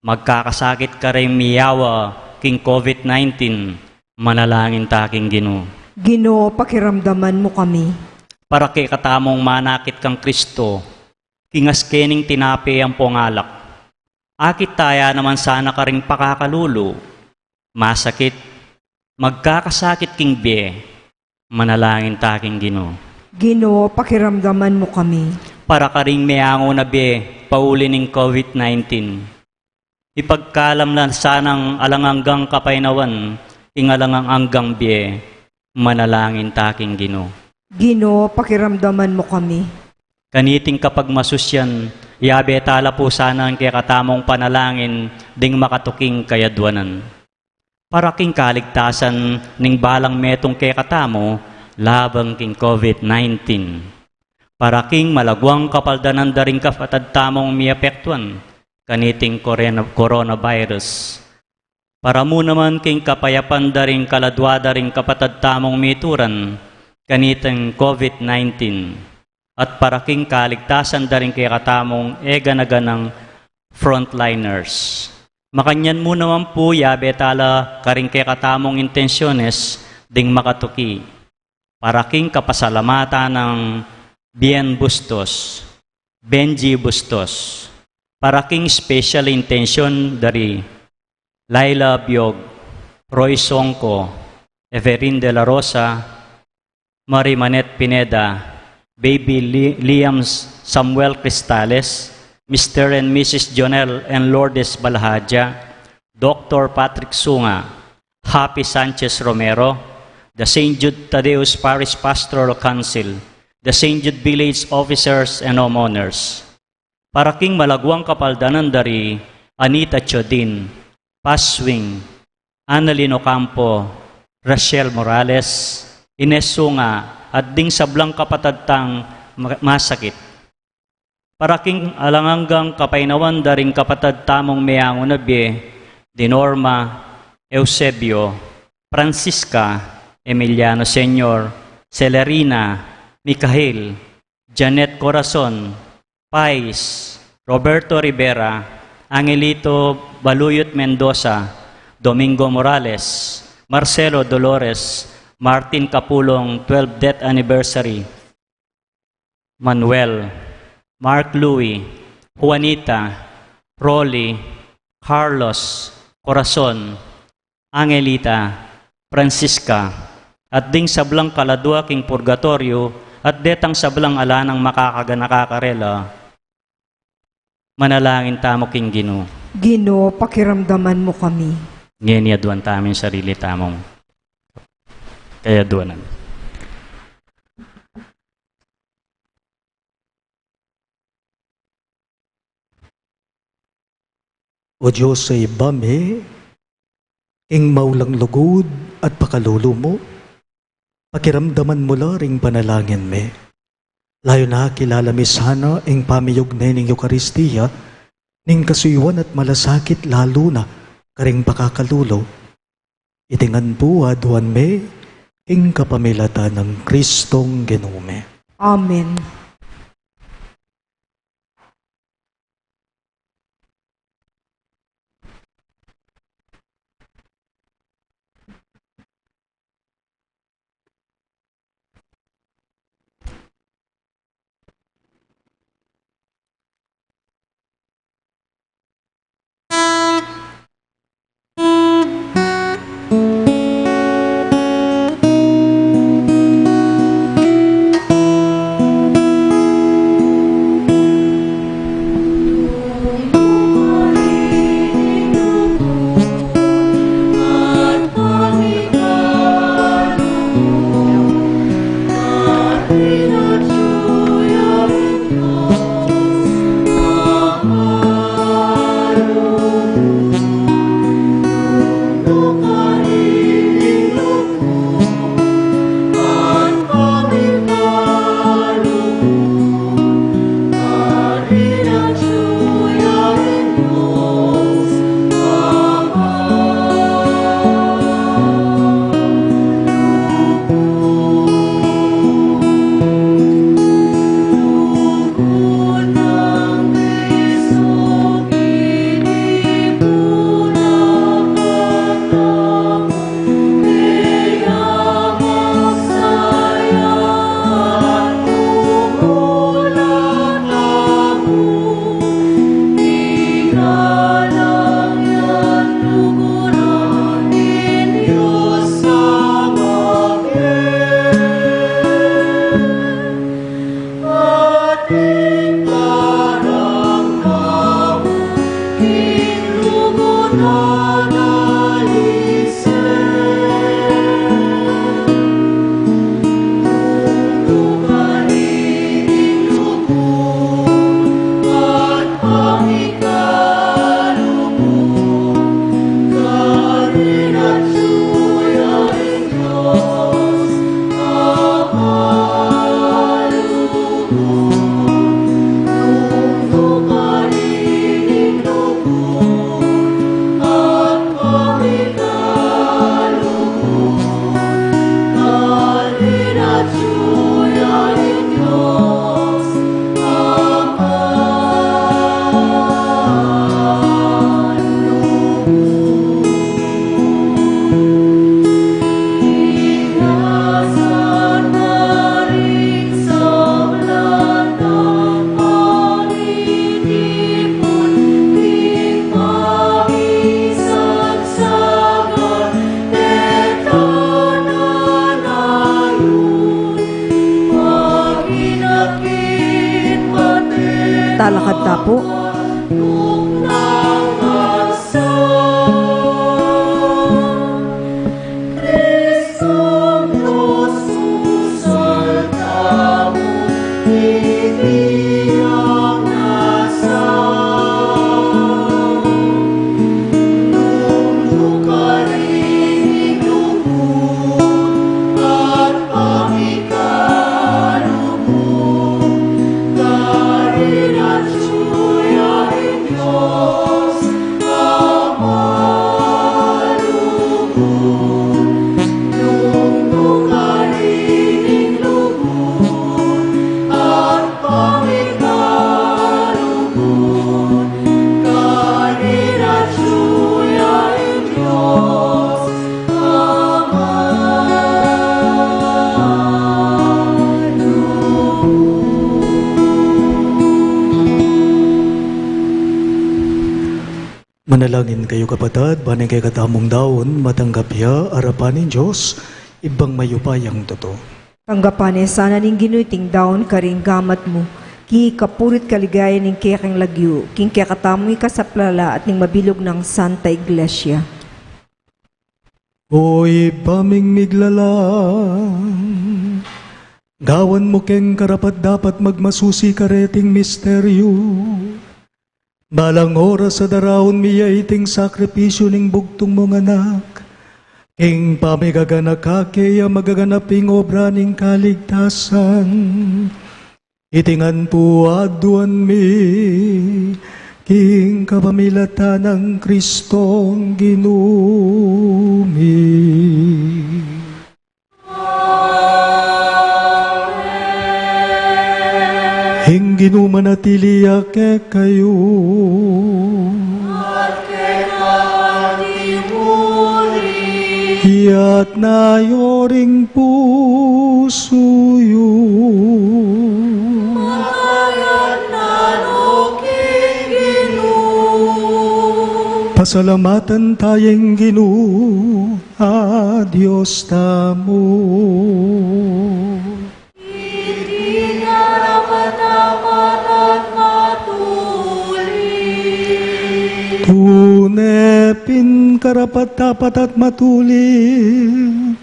magkakasakit ka rin miyawa king COVID-19, manalangin taking Ginoo.
Ginoo, pakiramdaman mo kami.
Para kay katamong manakit kang Kristo, kingaskening tinapi ang pongalak. Akit taya naman sana ka ring pakakalulo, masakit, magkakasakit king be, manalangin taking Ginoo.
Ginoo, pakiramdaman mo kami.
Para ka ring meango na be, pauli ng COVID-19. Ipagkalam na sanang alanganggang kapainawan, ingalangang anggang be, manalangin taking Ginoo.
Ginoo, pakiramdaman mo kami.
Kaniting kapag masusyan, yabe tala po sana ang kaya katamong panalangin ding makatuking kayadwanan. Para king kaligtasan ning balang metong kaya katamo, labang king COVID-19. Para king malagwang kapaldanan daring kafatad tamong miapektuan, kaniting coronavirus. Para mo naman king kapayapan daring kaladwa daring kapatad tamong mituran, kanitang COVID-19 at paraking kaligtasan daring kay katamong eganaga ng frontliners. Makanyan mo naman po yabe tala karing kay katamong intensyones ding makatuki. Paraking kapasalamatan ng Bien Bustos, Benji Bustos, paraking special intention dari Laila Biog, Roy Songko, Everin de la Rosa, Marie Manet Pineda, Baby Liam Samuel Cristales, Mr. and Mrs. Jonel and Lourdes Balhaja, Dr. Patrick Sunga, Happy Sanchez Romero, the St. Jude Tadeus Parish Pastoral Council, the St. Jude Village Officers and Homeowners. Paraking malagwang kapaldanan dari Anita Chodin, Paswing, Annalyn Ocampo, Rachel Morales, Ines Sunga, at ding sablang kapatagtang masakit. Paraking alanganggang kapainawan daring kapatad tamong mayang unabi, Dinorma, Eusebio, Francisca, Emiliano Senior, Celerina, Mikael, Janet Corazon, Pais, Roberto Rivera, Angelito Baluyot Mendoza, Domingo Morales, Marcelo Dolores, Martin Capulong 12th death anniversary, Manuel, Mark Louie, Juanita, Rolly, Carlos, Corazon, Angelita, Francisca, at ding sablang kaladwa king purgatorio at detang sablang alanang nakakakarela, manalangin tamo king Ginoo.
Ginoo, pakiramdaman mo kami.
Ngayon yaduan tamin sarili tamong kaya duwanan.
O Diyos sa ibame, ing maulang lugod at pakalulo mo, pakiramdaman mo laring panalangin me. Layo na kilala mi sana ing pamiyog na ning Eukaristiya, ning kasuywan at malasakit lalo na karing pakakalulo. Itingan po aduan me, ing kapamilata ng Kristong Ginome.
Amen. Magsalakad ta po.
Manalangin kayo kapatid, banay kay katamong daon, matanggap ya, arapan ng Diyos, ibang mayupayang totoo.
Tanggapan sana ning ginuiting daon karing gamat mo. Ki kapurit kaligaya ning kekang lagyo, king kekatamoy kasaplala at ning mabilog ng Santa Iglesia.
Oy, paming miglalang, gawan mo keng karapat dapat magmasusi kareting misteryo. Balang oras sa darawon miya iting sakripisyo ning bugtong mong anak. King pamigaganak ka kaya magaganaping obra ning kaligtasan. Itingan po aduan mi, king kapamilatan ng Kristong ginumi. Hing ginumanatiliya ke kayo. At ke kalimuri. Hiyat na yoring pusuyo. Makayat na loking ginu. Pasalamatan tayong ginu. Adios tamo. Tunepin karapat-dapat at matulit,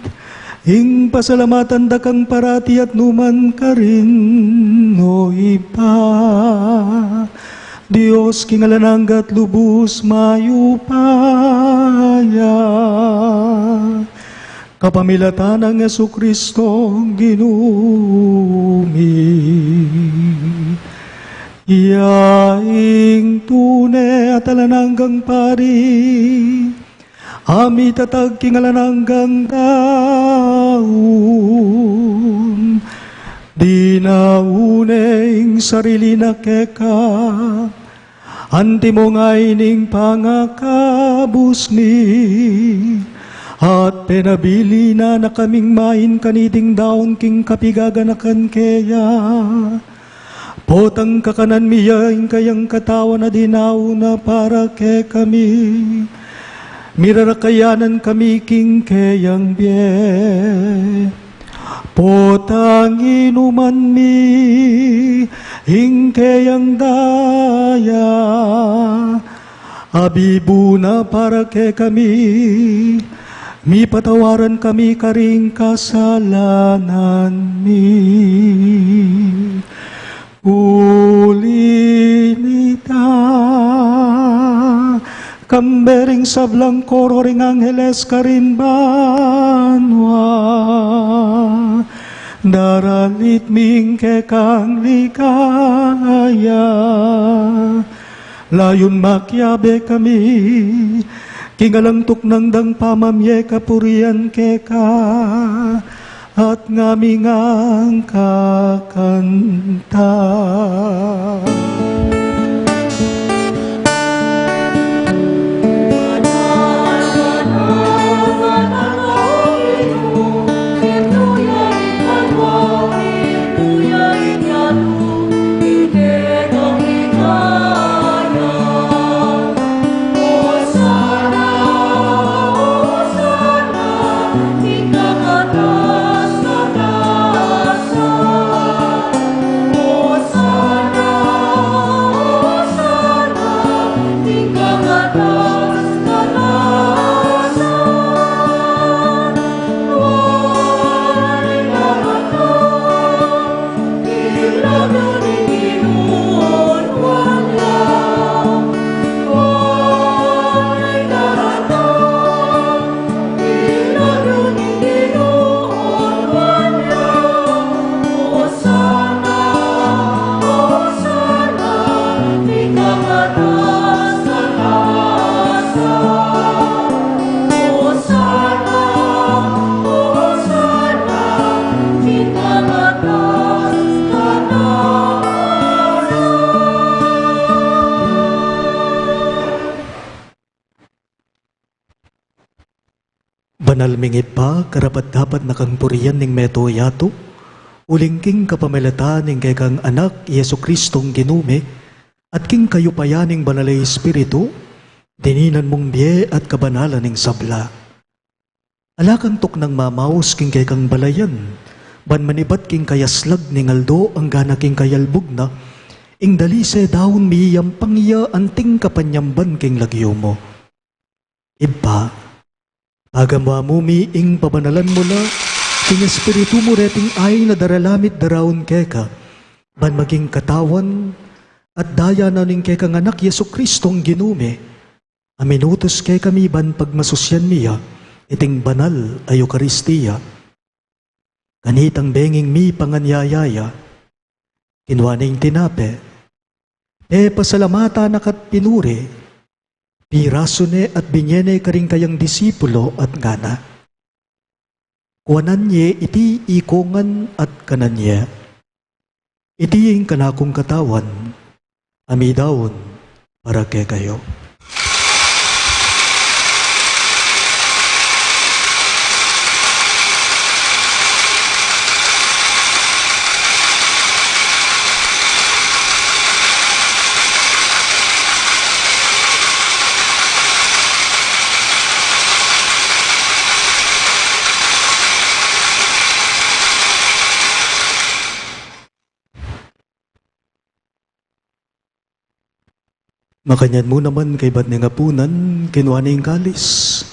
ing pasalamatan dakang parati at numan ka rin, o ipa. Diyos kingalananggat lubos mayupaya, kapamilatan ng Jesucristo ginumi. Yaing tune at alananggang pari, ami tatag kingalananggang taon. Di na uning sarili na keka, anti mo ngayning pangakabus ni, at penabili na kaming main kaniting daon king kapigaganakan kaya. Potang kakanan miyaing kayang katawan na dinauna para ke kami. Mirarakayanan kami king kayang biye. Potang inuman mi, ing kayang daya. Abibu na para ke kami, mi patawaran kami karing kasalanan mi. Ulinita, kambering sablang koro ring angeles karin banwa, daralit ming kekang likaya, layon makyabe kami, kingalantok ng dang pamamye kapurian keka, at ngami ngang kakanta. Banal mingit pa, karapat dapat nakang puriyan ning meto yato, uling king kapamelata ning kay kang anak Yesu Kristong ginume, at king kayupayaning banalay espiritu, dininan mong biye at kabanalan ning sabla. Alakang tok ng mamaos king kay kang balayan, ban manibat king kayaslag ning aldo ang gana king kayalbog na, ing dalise daon miyam pangya anting kapanyamban king lagyo mo. Iba, agamamumi ing pabanalan mo na, king espiritu mo reting ay na daralamit daraon keka, ban maging katawan, at daya na ning kay kang anak Yesu Kristong ginume, aminutos kay kami ban pagmasusyan niya, iting banal ay Eucharistia. Kanitang benging mi panganyayaya, kinwaning tinape, pasalamata nakat pinuri, pirasone at binyene karing kayang disipulo at ngana. Kuananye iti ikongan at kananye, iti yung kanakong katawan, amidawon para kay kayo. Makanyan mo naman kay bat nga punan, kinuha na yung kalis.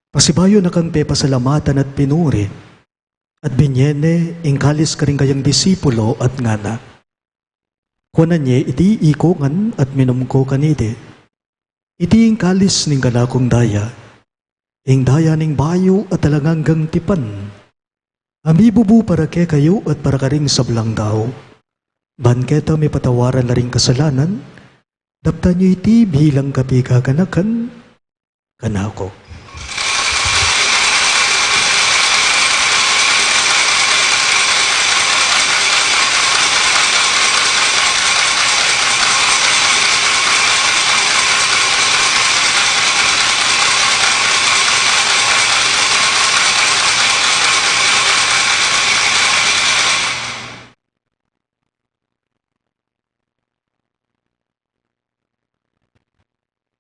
Pasibayo na kang pepasalamatan at pinuri, at binyene, ing kalis ka rin kayang disipulo at ngana. Kuanan niya, iti ikongan at minumko kanide. Iti ing kalis ning kanakong daya, ing daya ning bayo at talanganggang tipan. Amibubu para ke kayo at para ka ring sablang daw. Banketa may patawaran na ring kasalanan, dapta niyo iti bilang kapi kakanakan, kanako.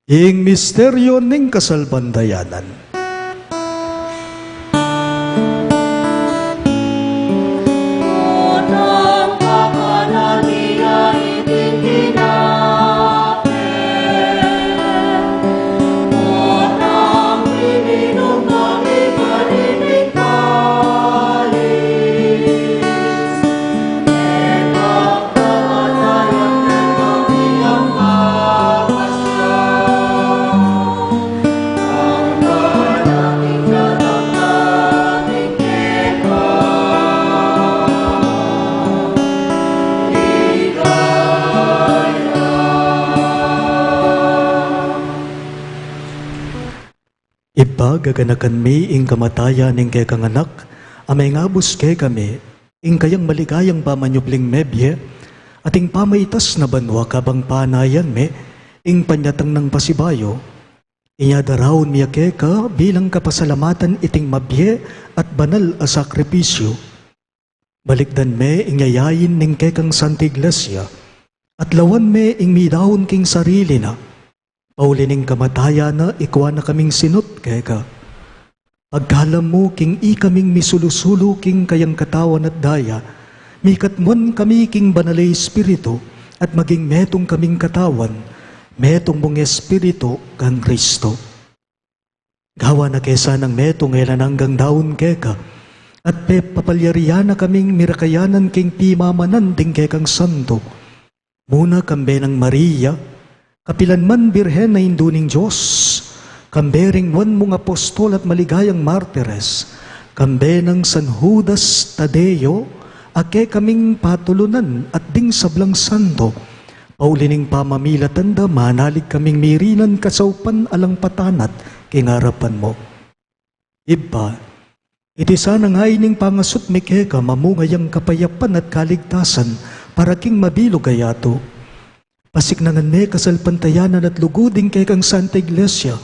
Ing misteryo ning kasalbandayanan. Iba gaganakan mi ing kamataya ning kay kang anak, amay ngabos kay kami, ing kayang maligayang pamanyubling mebye, ating pamaitas na banwa kabang panayan me, ing panyatang ng pasibayo, inyadarawon miya kay ka bilang kapasalamatan iting mabye at banal a sakripisyo. Balikdan me ing yayayin ning kay kang Santa Iglesia, at lawan me ing midawon king sarili na, paulining kamataya na ikuha na kaming sinut kay ka. Pagkalam mo king i kaming misulusulo king kayang katawan at daya, mikatmon kami king banalay espiritu, at maging metong kaming katawan, metong mong espiritu kang Kristo. Gawa na kesa ng metong elan hanggang daon kay ka, at papalyarian na kaming mirakayanan king pimamanan ding kay kang santo. Muna kambe ng Maria, kapilan man birhen na induning Diyos, kambering wan mong apostol at maligayang martires, kambe ng San Judas Tadeo, ake kaming patulunan at ding sablang santo, paulining pamamilatanda, manalig kaming mirinan kasaupan alang patanat, kingarapan mo. Iba, iti sana nga ining pangasot mikeka, mamungayang kapayapan at kaligtasan, para king mabilo gayato. Pasik nangan me kasalpantayanan at luguding kay kang Santa Iglesia,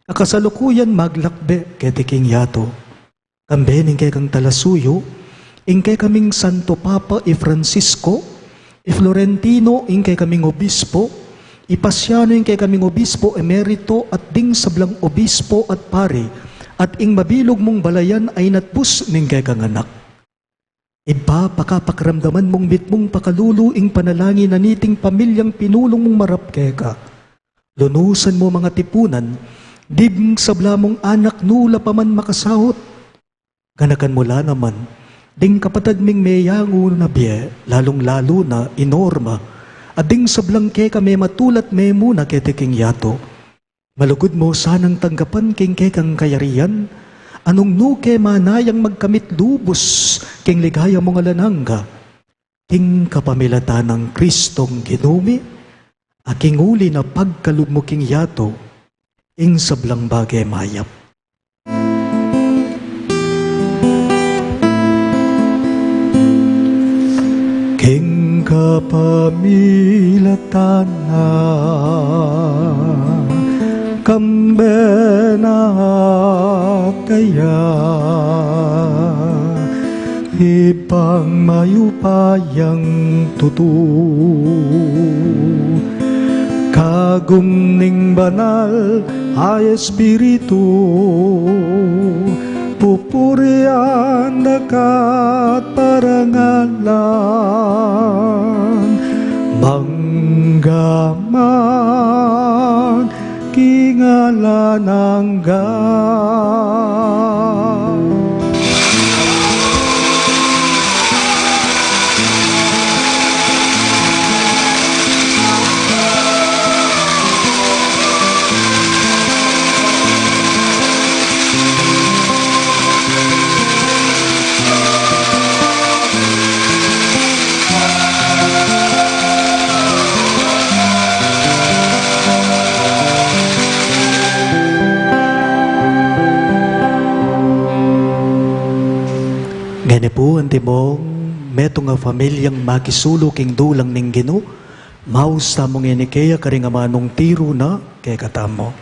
Akasalukuyan maglakbe keti king yato. Kambening kay kang talasuyo, ingkay kaming Santo Papa i Francisco, i Florentino ingkay kaming obispo, i Pasiano ingkay kaming obispo emerito at ding sablang obispo at pare, at ing mabilog mong balayan ay natpus ning kay kang anak. Iba pakapakramdaman mong mitmong pakalulu ing panalangin na niting pamilyang pinulong mong marap keka. Lunusan mo mga tipunan, dibng sabla mong anak nula pa man makasahot. Ganakan mula naman, ding kapatad ming meyango na biye, lalong-lalo na inorma, at ding sablang keka may matulat may muna ketiking yato. Malugod mo sanang tanggapan king kekang kayarian, anong nuke manayang magkamit lubos king ligaya mong alanangga, king kapamilatan ng Kristong ginumi, aking uli na pagkalugmo king yato, ing sablang bagay mayap. King kapamilatan na kambe na kaya ipang mayupayang tutu kagum ning banal ay espiritu pupurian dakat parangalan manggaman kingalan hanggan. Gani po, antibong, meto nga familyang makisulo king dulang ning Ginoo, maus tamong inikeya karing amanong tiro na kay katamo.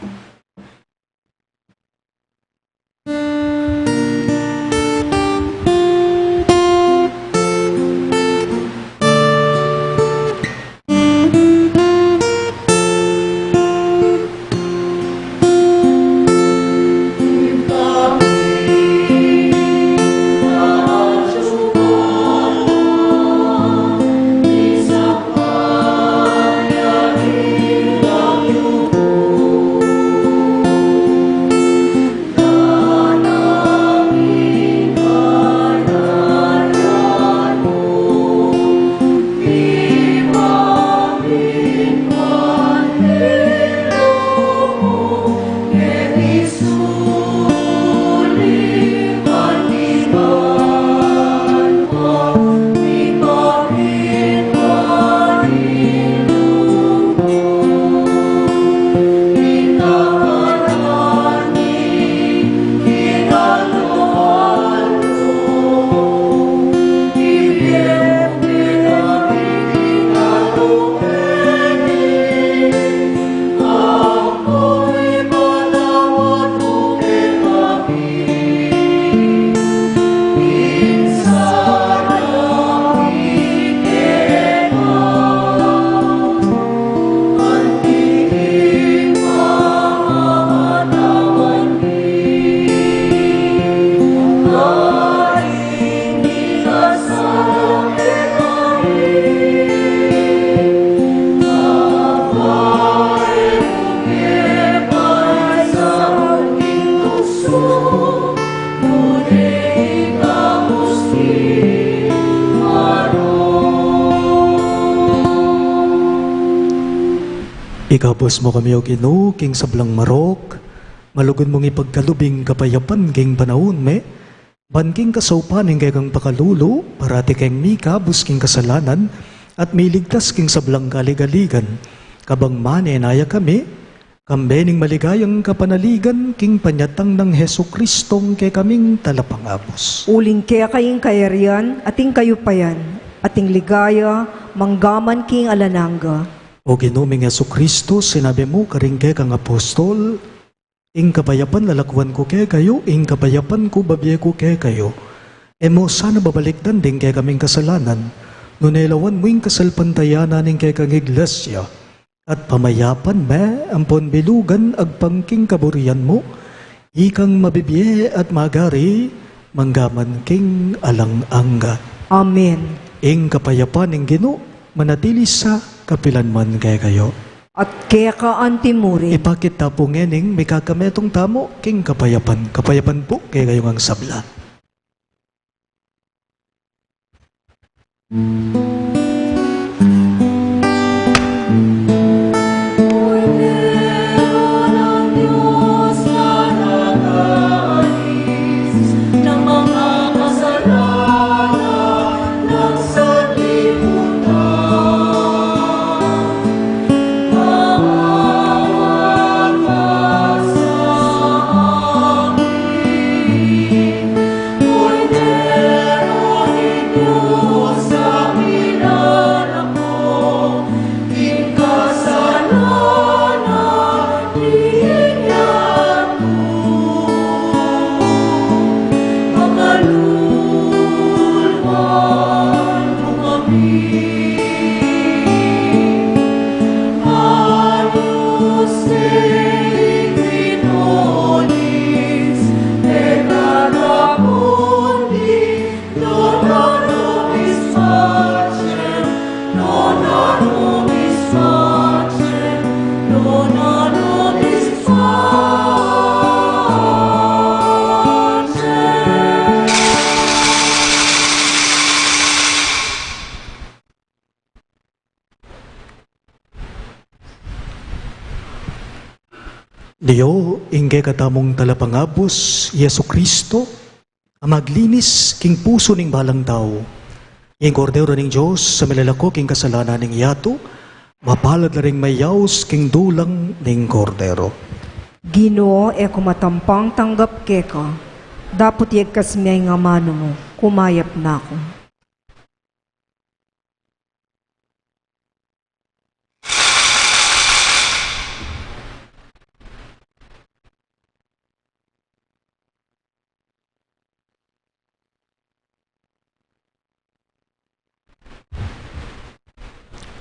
Ikapos mo kami o Ginoo, king sablang marok, malugod mong ipagkalubing kapayapan king panahon me, banking kasaupan ing kang pakalulo, parati keng mika, busking kasalanan, at miligtas king sablang kaligaligan, kabang manenaya kami, kambening maligayang kapanaligan, king panyatang ng Heso Kristong kay kaming talapangabos.
Uling kaya kaying kayarian, ating kayupayan, ating ligaya, manggaman king alanangga.
O Ginoong Heso Kristo, sinabi mo karingke kang apostol, ing kabayapan lalakwan ko kaya kayo, ing kabayapan ko babiye ko kaya kayo. Emo sana babalikdan din kaya kaming kasalanan, nunelawan mo ing kasalpantayanan ing kaya kang iglesia, at pamayapan me, ampon bilugan agpangking kaburian mo, ikang mabibiye at magari, manggaman king alang-angga.
Amen.
Ing kapayapan ing Ginoo manatili sa kapilanman kaya kayo.
At kaya ka antimuri.
Ipakit tapo ngening may kakametong tamo king kapayapan. Kapayapan po kaya kayong ang sabla. Dio, ingge katamong talapangabos, Yesu Kristo, ang maglinis king puso ning balang tao. Ing kordero ning Diyos sa milalako king kasalanan ning yato, mapalad na ring mayaws king dulang ning kordero.
Ginoo e kumatampang tanggap keka. Dapot yag kasmiyay nga mano mo. Kumayap na ako.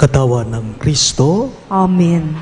Katawan ng Kristo,
Amen.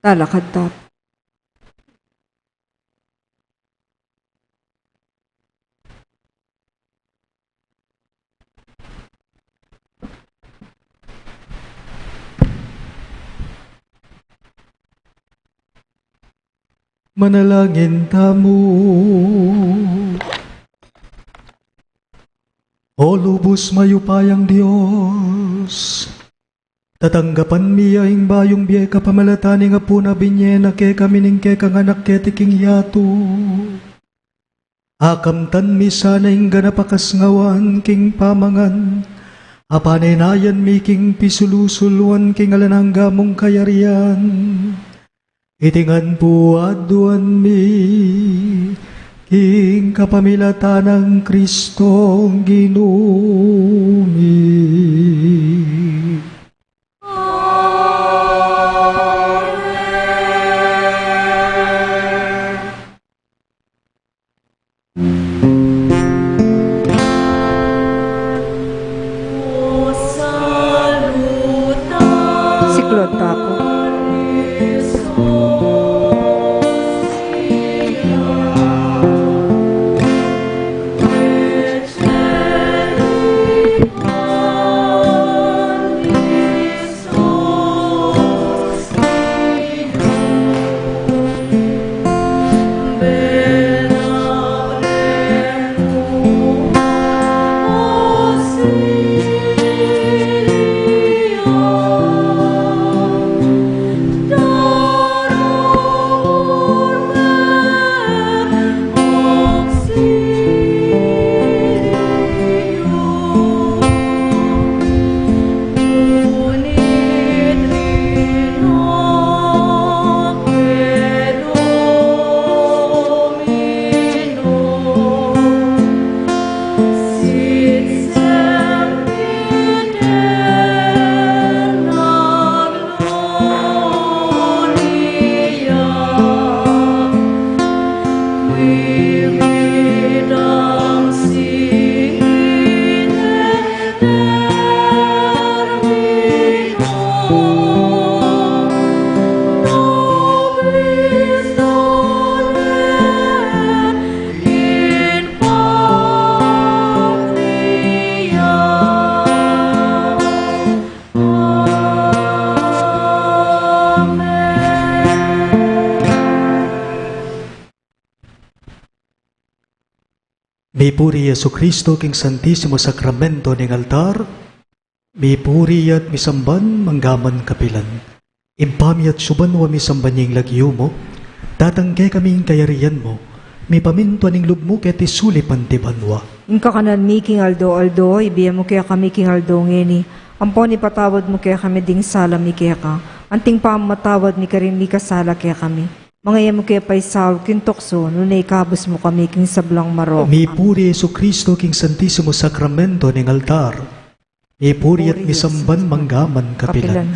Talakad tap.
Manalangin tamo. O lubos mayupayang Diyos, tatanggapan mi aing bayong biya kapamalataning apuna binyena ke kami ning ke kanganak ke tiking yato. Akamtan mi sana ing ganapakas ngawan king pamangan, apaninayan mi king pisulusulwan king alanangga mong kayarian. Itingan po aduan mi, king kapamilatan ng Kristong ginumi. Mi puri Yesu Kristo king Santissimo Sacramento ning altar, mi puri at misamban manggaman kapilan. Impami at suban wa misamban yung lagyo mo, tatangke kaming kayarian mo, mi paminto ning lubmo ket isuli pantibanwa.
Inka kanan mi king Aldo, ibiya mo kaya kami king Aldo ngeni. Ampon ipatawad mo kaya kami ding sala mi kaya ka. Anting pamatawad mi karin mi kasala kaya kami. Mga yan mo kaya paisaw king tokso, nunay kabos mo kami king sablang maro.
Mi puri Yesu Kristo king Santissimo Sacramento ning altar, mi puri at misamban manggaman kapilan.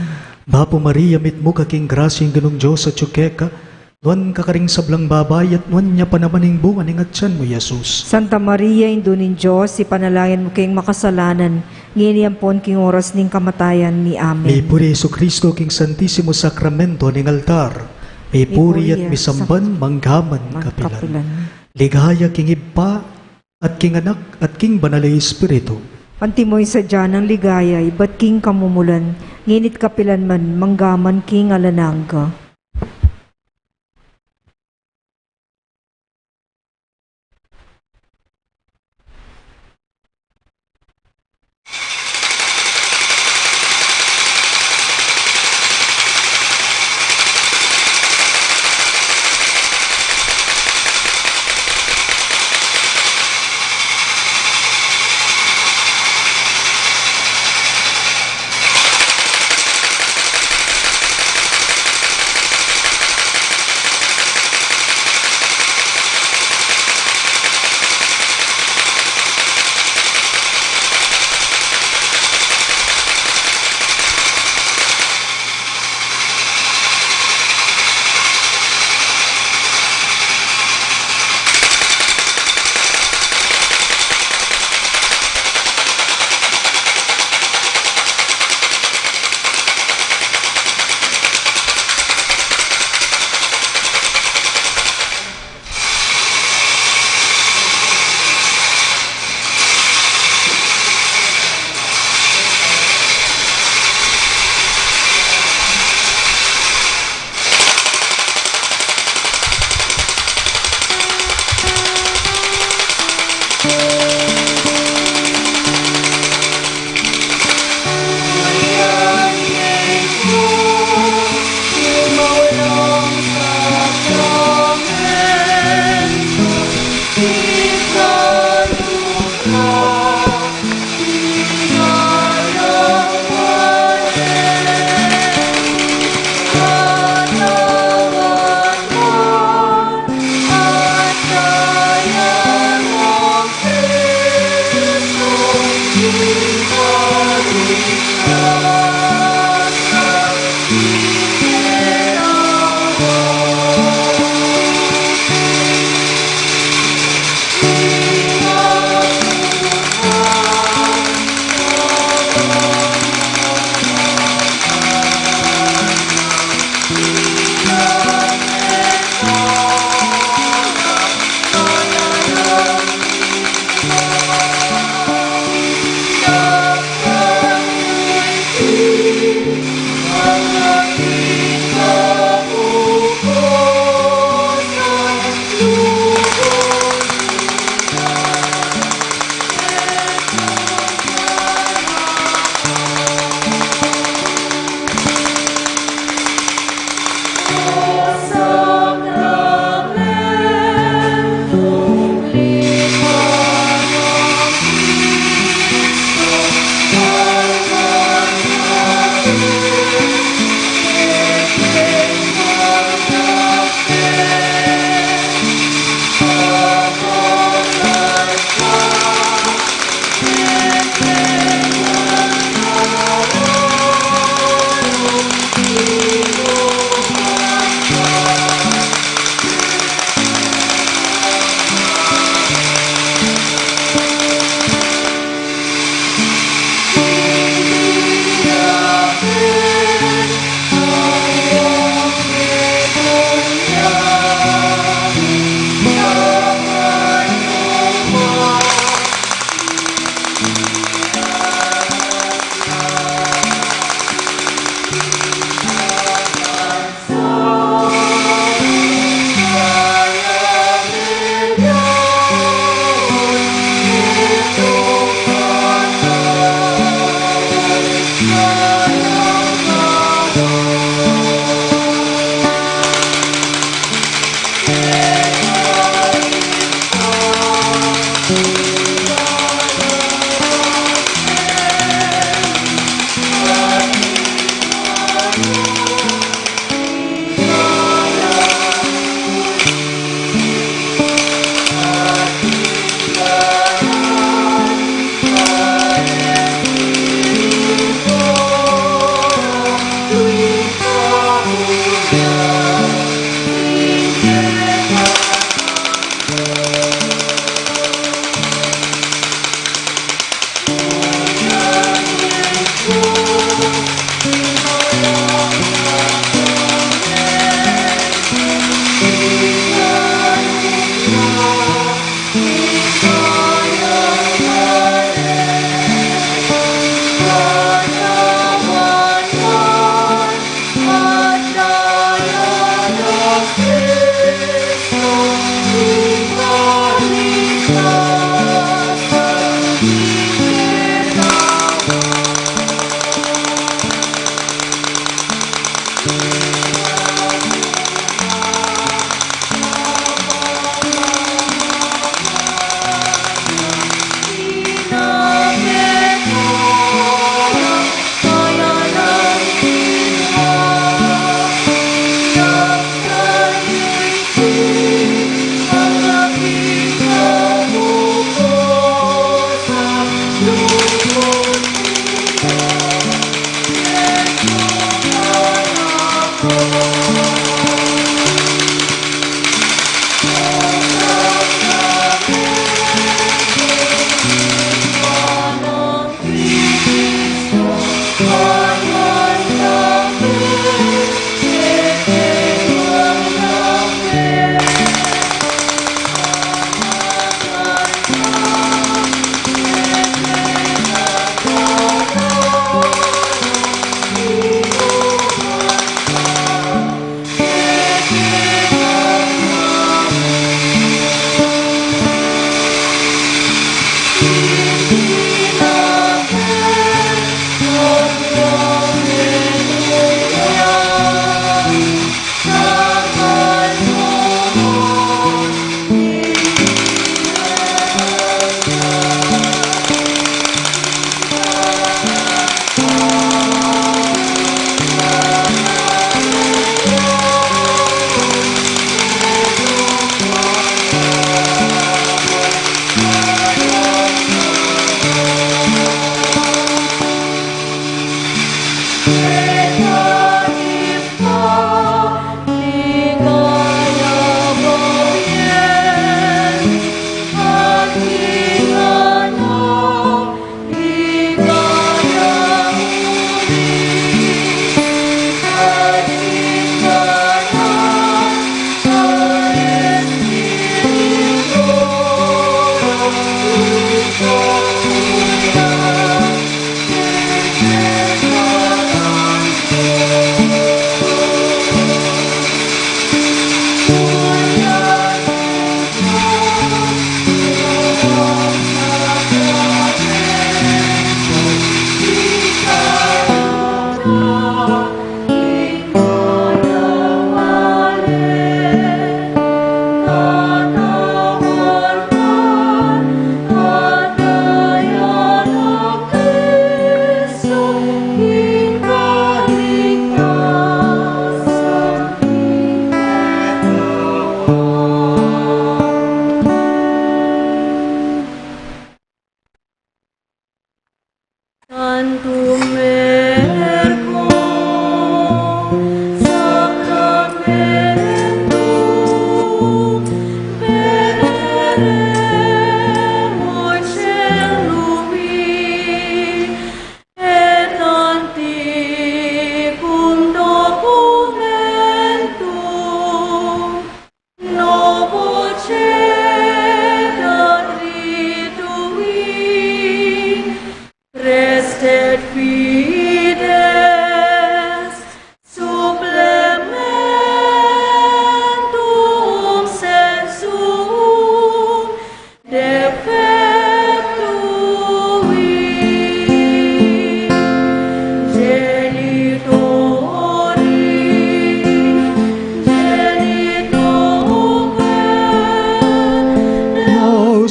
Bapo Maria mitmo ka king grasyang ganong Diyos at tsukeka, nuan kakaring sablang babay at nuan niya panamaning bunga ning atyan mo, Jesus.
Santa Maria, Indunin Diyos, ipanalayan mo kayong makasalanan, ngini ampon king oras ning kamatayan ni Amen.
Mi puri Yesu Kristo king Santissimo Sacramento ning altar, mi puri at misamban manggaman kapilan. Ligaya king Iba at king Anak at king Banalay Espiritu.
Pantimoy sa dyan ng ligaya, iba't king kamumulan, nginit kapilan man, manggaman king alanangga.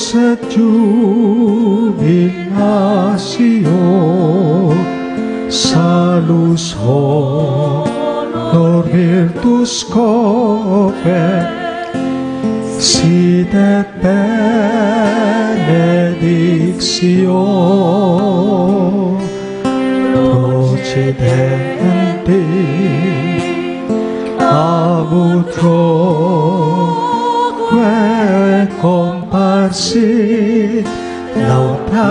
Set jubilatio salus honor virtus cope sit benedictio procedenti abutro comparsi laudatio.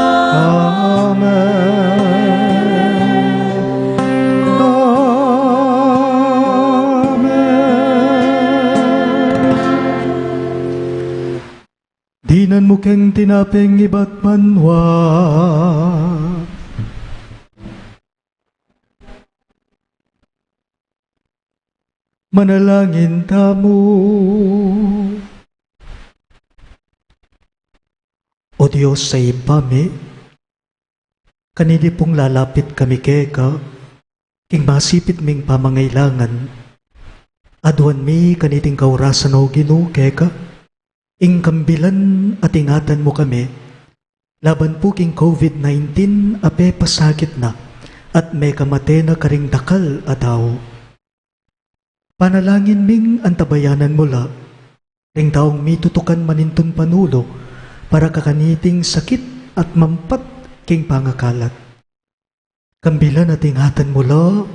Amen. Amen. Dinan mo keng tinapeng iba't manwa. Manalangin tamo. O Diyos sa ibami, kanidi pong lalapit kami keka, king masipit ming pamangailangan, aduan mi kaniding kaurasan o Ginoo keka, ing kambilan at ingatan mo kami, laban po king COVID-19 ape pasakit na, at may kamate na karing dakal adaw. Panalangin ming antabayanan mula, ring taong mitutukan manintun panulo, para kakaniting sakit at mampat king pangakalat. Kambilan at ingatan mula,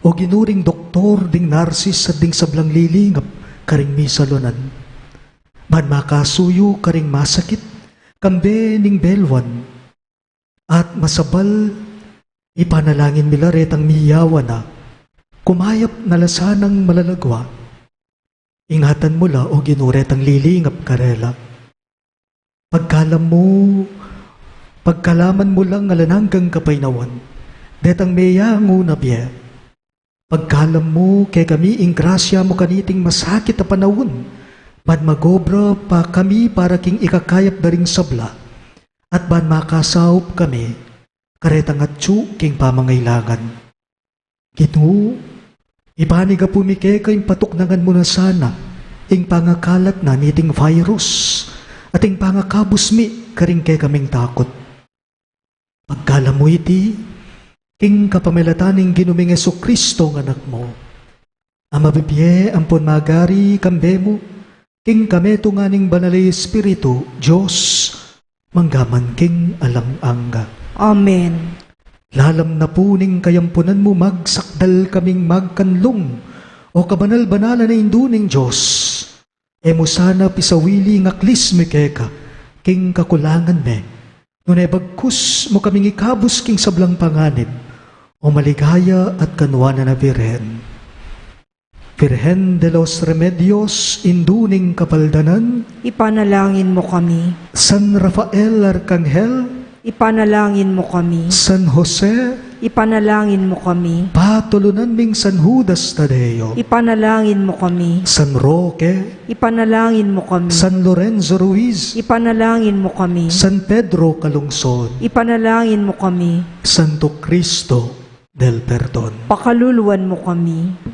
o ginuring doktor ding narsis at ding sablang lilingap, karing misalonan. Man makasuyo karing masakit, kambe ning belwan, at masabal, ipanalangin mila retang miyawa na, kumayap na lasanang malalagwa, ingatan mo la o ginuretang lilingap karela. Pagkalaman mo lang ngalananggang kapaynawan, detang meyango na biye. Pagkalam mo kay kami ing grasya mo kaniting masakit na panahon, ban magobra pa kami para king ikakayap daring sabla, at ban makasaup kami, karetang at king pamangailangan. Ginoo, ibani ka pumike kayong patuknangan mo na sana, ing pangakalat na niting virus, at ing pangakabus mi, karing kay kaming takot. Pagkala mo iti, king kapamilataning ginuming Kristo ng anak mo, ang mabibye ampon magari kambe mo, king kameto nga ning banalay Espiritu, Diyos, manggaman king alang-angga.
Amen.
Lalam na po ning kayampunan mo magsakdal kaming magkanlong, o kabanal-banala na induning Diyos. Emo sana pisawili nga klis mi keka, king kakulangan me, ngunay bagkus mo kaming ikabus king sablang panganib, o maligaya at kanwana na Birhen. Virgen de los Remedios, induning kapaldanan,
Ipanalangin mo kami.
San Rafael Arcangel,
Ipanalangin mo kami.
San Jose,
Ipanalangin mo kami.
patulunan ming San Judas Tadeo,
Ipanalangin mo kami.
San Roque,
Ipanalangin mo kami.
San Lorenzo Ruiz,
Ipanalangin mo kami.
San Pedro Calungsod,
Ipanalangin mo kami.
Santo Cristo del Perdon.
Pakaluluwan mo kami.